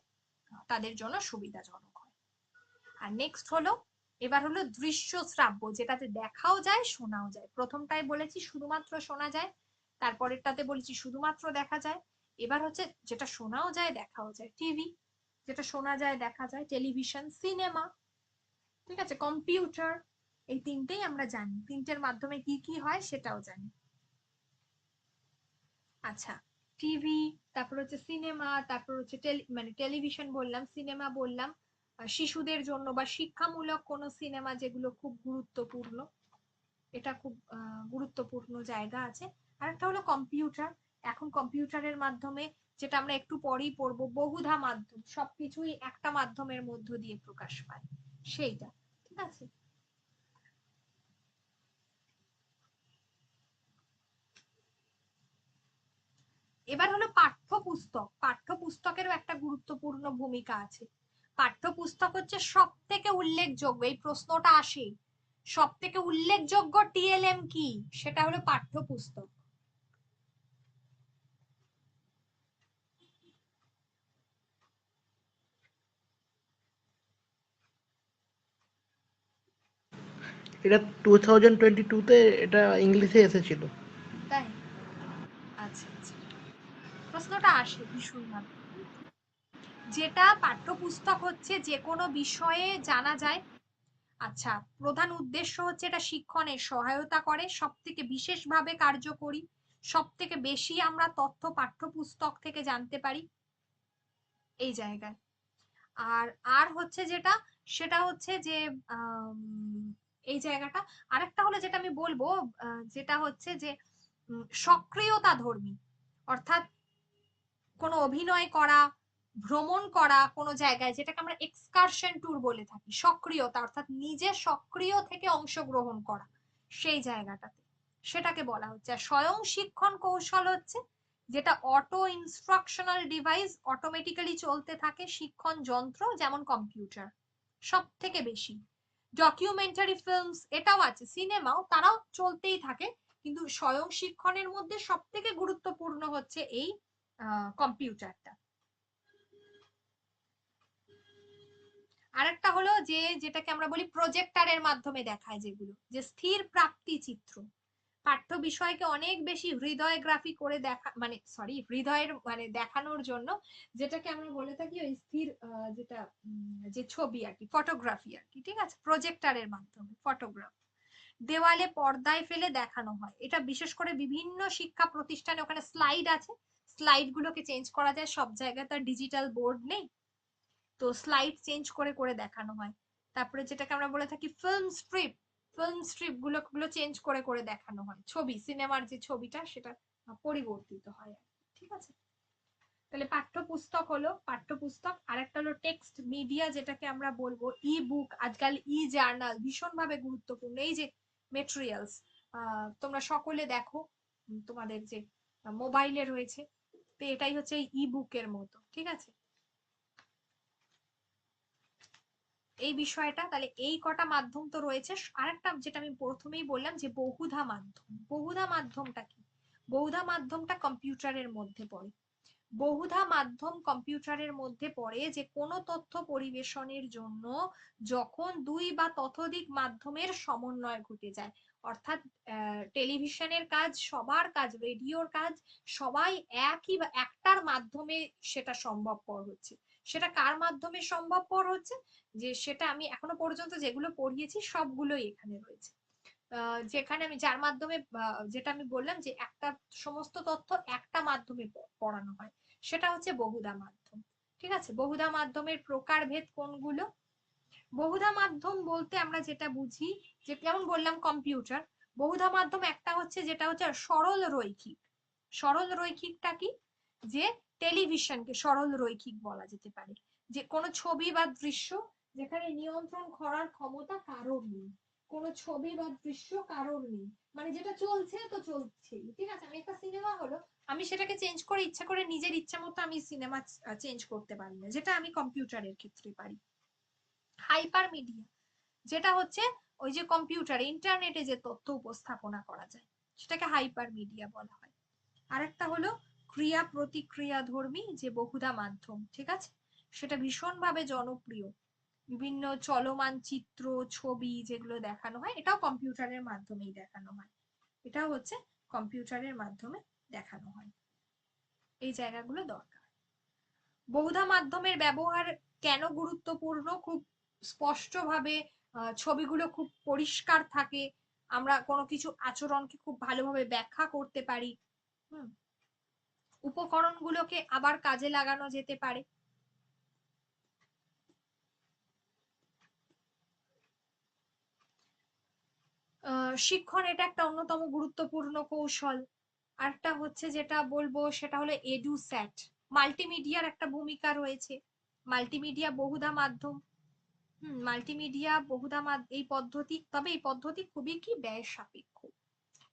তাদের জন্য সুবিধাজনক হয়। আর নেক্সট হলো, এবার হলো দৃশ্য শ্রাব্য, যেটাতে দেখাও যায় শোনাও যায়। প্রথমটায় বলেছি শুধুমাত্র শোনা যায়, তারপরেরটাতে বলেছি শুধুমাত্র দেখা যায়। এবার হচ্ছে যেটা শোনাও যায় দেখাও যায়, টিভি, যেটা শোনা যায় দেখা যায়, টেলিভিশন, সিনেমা, ঠিক আছে, কম্পিউটার। এই তিনটেই আমরা জানি, তিনটের মাধ্যমে কি কি হয় সেটাও জানি। আচ্ছা, টিভি, তারপর হচ্ছে সিনেমা, তারপর হচ্ছে মানে টেলিভিশন বললাম, সিনেমা বললাম, শিশুদের জন্য বা শিক্ষামূলক কোনো সিনেমা যেগুলো খুব গুরুত্বপূর্ণ, এটা খুব গুরুত্বপূর্ণ জায়গা আছে। আর একটা হলো কম্পিউটার। এখন কম্পিউটারের মাধ্যমে, যেটা আমরা একটু পরেই পড়বো, বহুধা মাধ্যম, সবকিছুই একটা মাধ্যমের মধ্য দিয়ে প্রকাশ পায়, সেইটা, ঠিক আছে। এবার হলো পাঠ্যপুস্তক। পাঠ্যপুস্তকেরও একটা গুরুত্বপূর্ণ ভূমিকা আছে। পাঠ্যপুস্তক হচ্ছে সব থেকে উল্লেখযোগ্য, এই প্রশ্নটা আসে, সব থেকে উল্লেখযোগ্য টিএলএম কি, সেটা হলো পাঠ্যপুস্তক। এটা 2022-তে এটা ইংলিশে এসেছিল। তাই, আচ্ছা আচ্ছা, প্রশ্নটা আসে ভীষণ ভাবে। যেটা পাঠ্যপুস্তক হচ্ছে যে কোনো বিষয়ে জানা যায়। আচ্ছা, প্রধান উদ্দেশ্য হচ্ছে এটা শিক্ষণে সহায়তা করে, সব থেকে বিশেষভাবে কার্যকরী, সব থেকে বেশি আমরা তথ্য পাঠ্যপুস্তক থেকে জানতে পারি, এই জায়গায়। আর আর হচ্ছে যেটা, সেটা হচ্ছে যে এই জায়গাটা। আরেকটা হলো যেটা আমি বলবো, যেটা হচ্ছে যে সক্রিয়তা ধর্মী, অর্থাৎ কোনো অভিনয় করা, ভ্রমণ করা কোনো জায়গায়, যেটাকে আমরা এক্সকারশন ট্যুর বলে থাকি, সক্রিয়তা অর্থাৎ নিজে সক্রিয় থেকে অংশগ্রহণ করা, সেই জায়গাটাতে সেটাকে বলা হচ্ছে। আর স্বয়ং শিক্ষণ কৌশল হচ্ছে যেটা অটো ইনস্ট্রাকশনাল ডিভাইস, অটোমেটিক্যালি চলতে থাকে শিক্ষণ যন্ত্র, যেমন কম্পিউটার, সব থেকে বেশি। ডকুমেন্টারি ফিল্মস এটাও আছে, সিনেমাও, তারাও চলতেই থাকে, কিন্তু স্বয়ং শিক্ষণের মধ্যে সব থেকে গুরুত্বপূর্ণ হচ্ছে এই কম্পিউটারটা। আরেকটা হলো যে যেটাকে আমরা বলি প্রজেক্টরের মাধ্যমে দেখায়, যেগুলো যে স্থির প্রাপ্তি চিত্র, পাঠ্য বিষয়কে অনেক বেশি হৃদয়গ্রাফি করে দেখা, মানে সরি হৃদয়ের মানে দেখানোর জন্য, যেটাকে আমরা বলে থাকি ওই স্থির যেটা যে ছবি আর কি, ফটোগ্রাফি আর কি, ঠিক আছে, প্রজেক্টরের মাধ্যমে ফটোগ্রাফ দেওয়ালে পর্দায় ফেলে দেখানো হয়। এটা বিশেষ করে বিভিন্ন শিক্ষা প্রতিষ্ঠানে, ওখানে স্লাইড আছে, স্লাইড গুলোকে চেঞ্জ করা যায়, সব জায়গায় তার ডিজিটাল বোর্ড নেই, তো স্লাইড চেঞ্জ করে করে দেখানো হয়। তারপরে যেটাকে আমরা বলে থাকি ফিল্ম স্ট্রিপ, ফিল্ম স্ট্রিপ গুলো চেঞ্জ করে করে দেখানো হয়, ছবি, সিনেমার যে ছবিটা সেটা পরিবর্তিত হয়, ঠিক আছে। তাহলে পাঠ্যপুস্তক হলো পাঠ্যপুস্তক, আর একটা হলো টেক্সট মিডিয়া, যেটাকে আমরা বলবো ই বুক, আজকাল ই জার্নাল ভীষণভাবে গুরুত্বপূর্ণ, এই যে মেটেরিয়ালস তোমরা সকলে দেখো, তোমাদের যে মোবাইলে রয়েছে, তো এটাই হচ্ছে ই বুকের মতো, ঠিক আছে, এই বিষয়টা। তাহলে এই কটা মাধ্যম তো রয়েছে। আরেকটা যেটা আমি প্রথমেই বললাম যে বহুধা মাধ্যম, বহুধা মাধ্যমটা কি? বহুধা মাধ্যমটা কম্পিউটারের মধ্যে পড়ে। বহুধা মাধ্যম কম্পিউটারের মধ্যে পড়ে যে কোনো তথ্য পরিবেশনের জন্য যখন দুই বা ততোধিক মাধ্যমের সমন্বয় ঘটে যায়, অর্থাৎ টেলিভিশনের কাজ, সবার কাজ, রেডিওর কাজ, সবাই একই বা একটার মাধ্যমে সেটা সম্ভবপর হচ্ছে। সেটা কার মাধ্যমে সম্ভবপর হচ্ছে? যে সেটা আমি এখনো পর্যন্ত যেগুলো পড়িয়েছি সবগুলোই এখানে রয়েছে। যেখানে আমি যার মাধ্যমে যেটা আমি বললাম যে একটা সমস্ত তথ্য একটা মাধ্যমে পড়ানো হয়, সেটা হচ্ছে বহুধা মাধ্যম, ঠিক আছে। বহুধা মাধ্যমের প্রকারভেদ কোনগুলো? বহুধা মাধ্যম বলতে আমরা যেটা বুঝি, যে যেমন বললাম কম্পিউটার, বহুধা মাধ্যম একটা হচ্ছে যেটা হচ্ছে সরল রৈখিক। সরল রৈখিকটা কি? যে টেলিভিশনকে সরল রৈখিক বলা যেতে পারে, যে কোনো ছবি বা দৃশ্য যেখানে নিয়ন্ত্রণ করার ক্ষমতা কারোর নেই, কোনো ছবি বা দৃশ্য কারোর নেই, মানে যেটা চলছে তো চলছেই, ঠিক আছে। আমি একটা সিনেমা হলো, আমি সেটাকে চেঞ্জ করে ইচ্ছা করে নিজের ইচ্ছা মতো আমি সিনেমা চেঞ্জ করতে পারি না, যেটা আমি কম্পিউটারের ক্ষেত্রে পারি। হাইপার মিডিয়া, যেটা হচ্ছে ওই যে কম্পিউটার ইন্টারনেটে যে তথ্য উপস্থাপনা করা যায়, সেটাকে হাইপার মিডিয়া বলা হয়। আরেকটা হলো ক্রিয়া প্রতিক্রিয়া ধর্মী যে বহুধা মাধ্যম, ঠিক আছে, সেটা ভীষণভাবে জনপ্রিয়, বিভিন্ন চলমান চিত্র, ছবি যেগুলো দেখানো হয়, এটাও কম্পিউটারের মাধ্যমেই দেখানো হয়, এটাও হচ্ছে কম্পিউটারের মাধ্যমে দেখানো হয়। এই জায়গাগুলো দরকার। বহুধা মাধ্যমের ব্যবহার কেন গুরুত্বপূর্ণ? খুব স্পষ্টভাবে ছবিগুলো খুব পরিষ্কার থাকে, আমরা কোনো কিছু আচরণকে খুব ভালোভাবে ব্যাখ্যা করতে পারি, হুম, উপকরণগুলোকে আবার কাজে লাগানো যেতে পারে। শিক্ষণ এটা একটা অন্যতম গুরুত্বপূর্ণ কৌশল। আরেকটা হচ্ছে যেটা বলবো সেটা হলো এডুস্যাট, মাল্টিমিডিয়ার একটা ভূমিকা রয়েছে, মাল্টিমিডিয়া বহুধা মাধ্যম। মাল্টিমিডিয়া বহুধা এই পদ্ধতি, তবে এই পদ্ধতি খুবই কি ব্যয় সাপেক্ষ,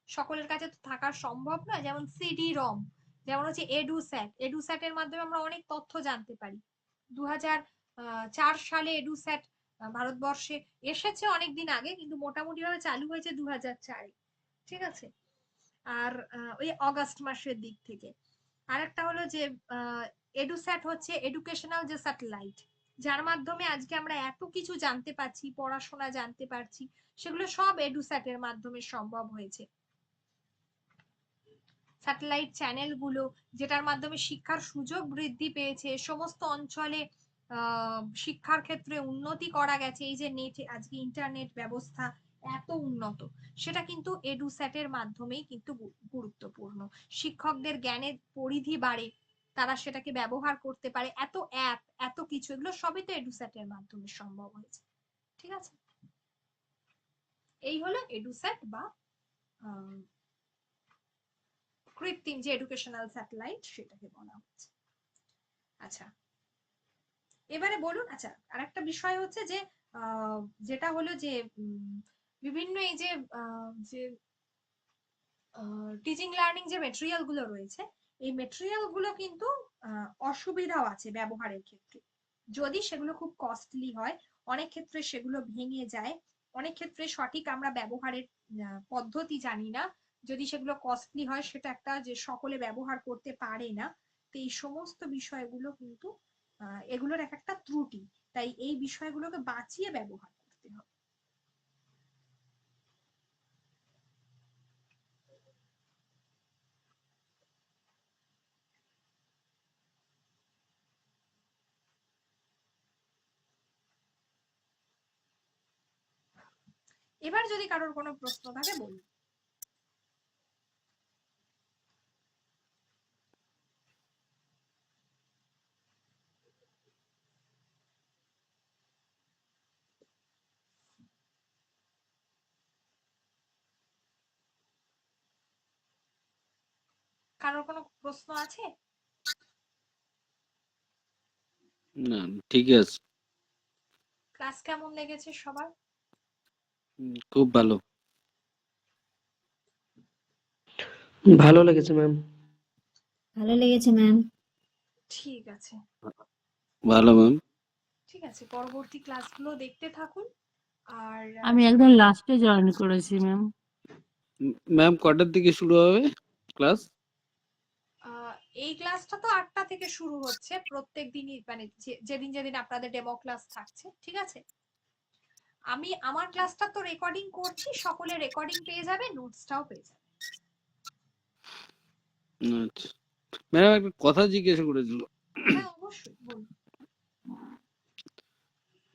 সকলের কাছে তো থাকা সম্ভব নয়। যেমন সিডি রম, যেমন হচ্ছে এডুস্যাট, এডুস্যাটের মাধ্যমে আমরা অনেক তথ্য জানতে পারি। 2004 সালে এডুস্যাট ভারতবর্ষে এসেছে অনেকদিন আগে, কিন্তু মোটামুটি ভাবে চালু হয়েছে 2004-এ, ঠিক আছে। আর ওই অগাস্ট মাসের দিক থেকে। আরেকটা হলো যে এডুস্যাট হচ্ছে এডুকেশনাল যে স্যাটেলাইট, যার মাধ্যমে আজকে আমরা এত কিছু জানতে পারছি, পড়াশোনা জানতে পারছি, সেগুলো সব এডুস্যাটের মাধ্যমে সম্ভব হয়েছে। স্যাটেলাইট চ্যানেলগুলো, যেটার মাধ্যমে শিক্ষার সুযোগ বৃদ্ধি পেয়েছে, সমস্ত অঞ্চলে শিক্ষার ক্ষেত্রে উন্নতি করা গেছে, এই যে নেট, আজকে ইন্টারনেট ব্যবস্থা এত উন্নত, সেটা কিন্তু এডুস্যাটের মাধ্যমেই কিন্তু গুরুত্বপূর্ণ। শিক্ষকদের জ্ঞানের পরিধি বাড়ে, তারা সেটাকে ব্যবহার করতে পারে, এত অ্যাপ, এত কিছু, এগুলো সবই তো এডুস্যাটের মাধ্যমে সম্ভব হয়েছে, ঠিক আছে। এই হলো এডুস্যাট বা কৃত্রিম যে এডুকেশনাল স্যাটেলাইট, সেটাকে বলা হচ্ছে। আচ্ছা, এবারে বলুন, আচ্ছা আরেকটা বিষয় হচ্ছে যে যেটা হলো যে বিভিন্ন এই যে যে টিচিং লার্নিং যে মেটেরিয়াল গুলো রয়েছে, এই মেটেরিয়াল গুলো কিন্তু অসুবিধাও আছে ব্যবহারের ক্ষেত্রে। যদি সেগুলো খুব কস্টলি হয়, অনেক ক্ষেত্রে সেগুলো ভেঙে যায়, অনেক ক্ষেত্রে সঠিক আমরা ব্যবহারের পদ্ধতি জানি না, যদি সেগুলো কস্টলি হয় সেটা একটা যে সকলে ব্যবহার করতে পারে না। তো এই সমস্ত বিষয়গুলো কিন্তু এগুলোর এক একটা ত্রুটি, তাই এই বিষয়গুলোকে বাঁচিয়ে ব্যবহার করতে হবে। এবার যদি কারোর কোনো প্রশ্ন থাকে বলুন। কারোর কোনো প্রশ্ন আছে? না, ঠিক আছে। ক্লাস কেমন লেগেছে সবার? খুব ভালো। ভালো লেগেছে ম্যাম। ভালো লেগেছে ম্যাম। ঠিক আছে, ভালো ম্যাম। ঠিক আছে, পরবর্তী ক্লাসগুলো দেখতে থাকুন। আর আমি একদম লাস্টে জয়েন করেছি ম্যাম। ম্যাম কটার দিকে শুরু হবে ক্লাস? এই ক্লাসটা তো 8টা থেকে শুরু হচ্ছে প্রত্যেক দিনই, মানে যেদিন যেদিন আপনাদের ডেমো ক্লাস থাকছে, ঠিক আছে। আমি আমার ক্লাসটা তো রেকর্ডিং করছি, সকলে রেকর্ডিং পেয়ে যাবে, নোটসটাও পেয়ে যাবে। আচ্ছা ম্যাম, একটা কথা জিজ্ঞেস করেছিল। হ্যাঁ অবশ্যই বলুন।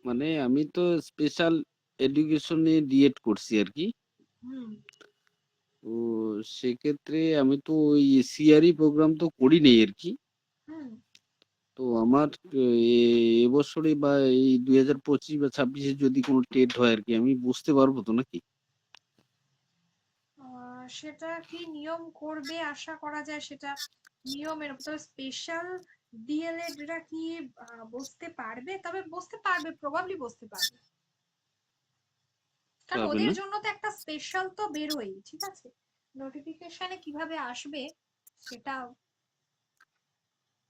মানে আমি তো স্পেশাল এডুকেশনে ডিএড করছি আর কি। হুম তো সেক্ষেত্রে আমি তো ওই সিআরই প্রোগ্রাম তো করি নেই আর কি। হুম তো আমার এবছরে বা এই 2025 বা 26-এ যদি কোনো টেট হয় আর কি, আমি বুঝতে পারবো তো নাকি? সেটা কি নিয়ম করবে আশা করা যায়, সেটা নিয়মের তো স্পেশাল ডিএলএড রা কি বসতে পারবে, তবে বসতে পারবে, প্রবাবলি বসতে পারবে, কারণ পাবে ওদের না? জন্য তো একটা স্পেশাল তো বেরোয়, ঠিক আছে। নোটিফিকেশনে কিভাবে আসবে সেটা।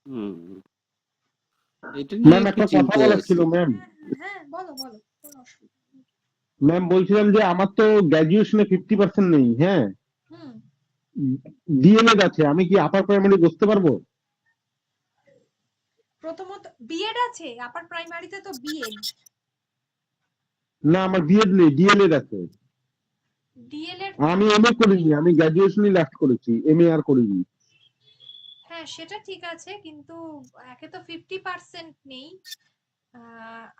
হুম, এটা নিয়ে ম্যাম একটু একটা কথা চিন্তায় বলার আছি। ছিল ম্যাম। হ্যাঁ বলো বলো, কোনো অসুবিধা নেই। ম্যাম বলছিলাম যে আমার তো গ্র্যাজুয়েশনে 50% নেই, হ্যাঁ, হুম ডিএলএড আছে, আমি কি আপার প্রাইমারি বসতে পারবো? প্রথমত বিএড আছে, আপার প্রাইমারিতে তো বিএড। না আমার বিএড নেই, ডিএলএড আছে। ডিএলএড আমি এমএ করিনি, আমি গ্র্যাজুয়েশনই লাস্ট করেছি, এমএ আর করিনি। হ্যাঁ সেটা ঠিক আছে, কিন্তু একে তো 50% নেই,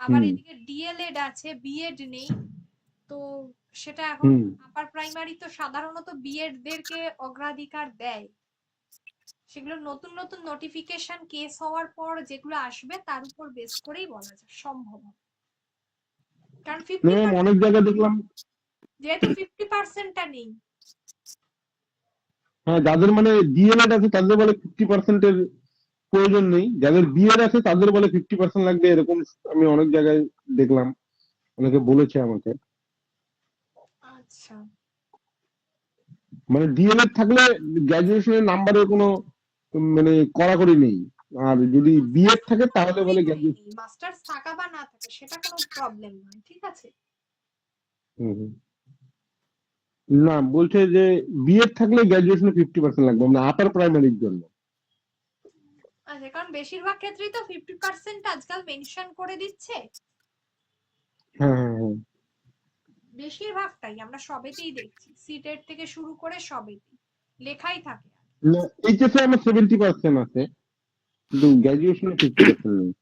আবার হুম এদিকে ডিএলএড আছে, বিএড নেই। তো সেটা এখন হুম আপার প্রাইমারি তো সাধারণত বিএড দেরকে অগ্রাধিকার দেয়, সেগুলো নতুন নতুন নোটিফিকেশন কেস হওয়ার পর যেগুলো আসবে তার উপর বেস করেই বলা যায় সম্ভব হবে। কারণ ম্যাম অনেক জায়গায় দেখলাম, যেহেতু 50%টা নেই। হ্যাঁ, যাদের মানে ডিএলএড আছে তাদের বলে 50%-এর প্রয়োজন নেই, যাদের বিএড আছে তাদের বলে 50% লাগবে, এরকম আমি অনেক জায়গায় দেখলাম, অনেকে বলেছে আমাকে। আচ্ছা মানে ডিএলএড থাকলে গ্র্যাজুয়েশনের নাম্বারের কোনো মানে কড়াকড়ি নেই, আর যদি বিএড থাকে তাহলে বলে গ্র্যাজুয়েশন। মাস্টার্স থাকা বা না থাকা সেটা কোনো প্রবলেম নয়, ঠিক আছে। না বলছে যে বিএড থাকলে গ্র্যাজুয়েশনে 50% লাগবে, মানে আপার প্রাইমারির জন্য। আচ্ছা, কারণ বেশিরভাগ ক্ষেত্রেই তো 50% আজকাল মেনশন করে দিচ্ছে, হ্যাঁ হ্যাঁ হ্যাঁ। বেশিরভাগটাই আমরা সবেতেই দেখছি, সিটেট থেকে শুরু করে সবেতেই লেখাই থাকে। না এইচএসে আমার 70% আছে, কিন্তু গ্র্যাজুয়েশনে 50% নেই।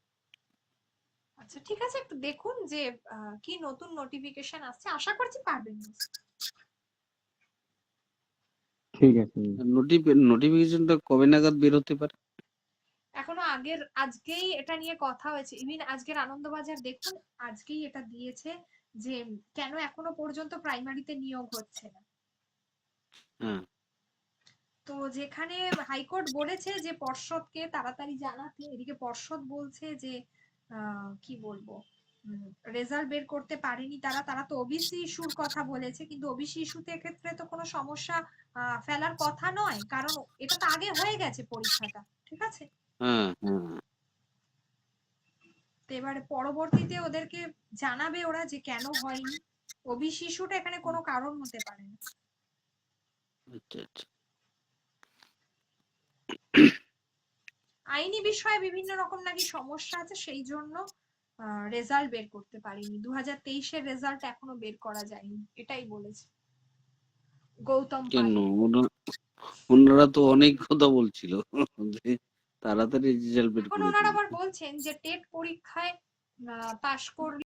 আচ্ছা ঠিক আছে, একটু দেখুন যে কি নতুন নোটিফিকেশন আসছে, আশা করছি পারবেন। ঠিক আছে। নোটিফিকেশনটা কবে নাগাদ বের হতে পারে? এখনো আজকেই এটা নিয়ে কথা হয়েছে, ইভিন আজকের আনন্দবাজার দেখুন, আজকেই এটা দিয়েছে যে কেন এখনো পর্যন্ত প্রাইমারিতে নিয়োগ হচ্ছে না। হ্যাঁ। তো যেখানে হাইকোর্ট বলেছে যে পর্ষদকে তাড়াতাড়ি জানাতে, এদিকে পর্ষদ বলছে যে কি বলবো, রেজাল্ট বের করতে পারেনি তারা, তারা তো ওবিসি ইস্যুর কথা বলেছে, কিন্তু ওবিসি ইস্যুতে ক্ষেত্রে তো কোনো সমস্যা ফেলার কথা নয়, কারণ এটা তো আগে হয়ে গেছে পরীক্ষাটা, ঠিক আছে। হ্যাঁ হ্যাঁ। তো এবারে পরবর্তীতে ওদেরকে জানাবে ওরা যে কেন হয়নি। ওবিসি ইস্যুটা এখানে কোনো কারণ হতে পারে না। আচ্ছা আচ্ছা। আইনি বিষয়ে বিভিন্ন রকম নাকি সমস্যা আছে, সেই জন্য রেজাল্ট বের করতে পারিনি। 2023-এর রেজাল্ট এখনো বের করা যায়নি, এটাই বলেছে গৌতম পাল। কেন ওনারা তো অনেক কথা বলছিল যে তাড়াতাড়ি রেজাল্ট বের এখন করে ওনারা দিন। আবার বলছেন যে টেট পরীক্ষায় পাশ করলে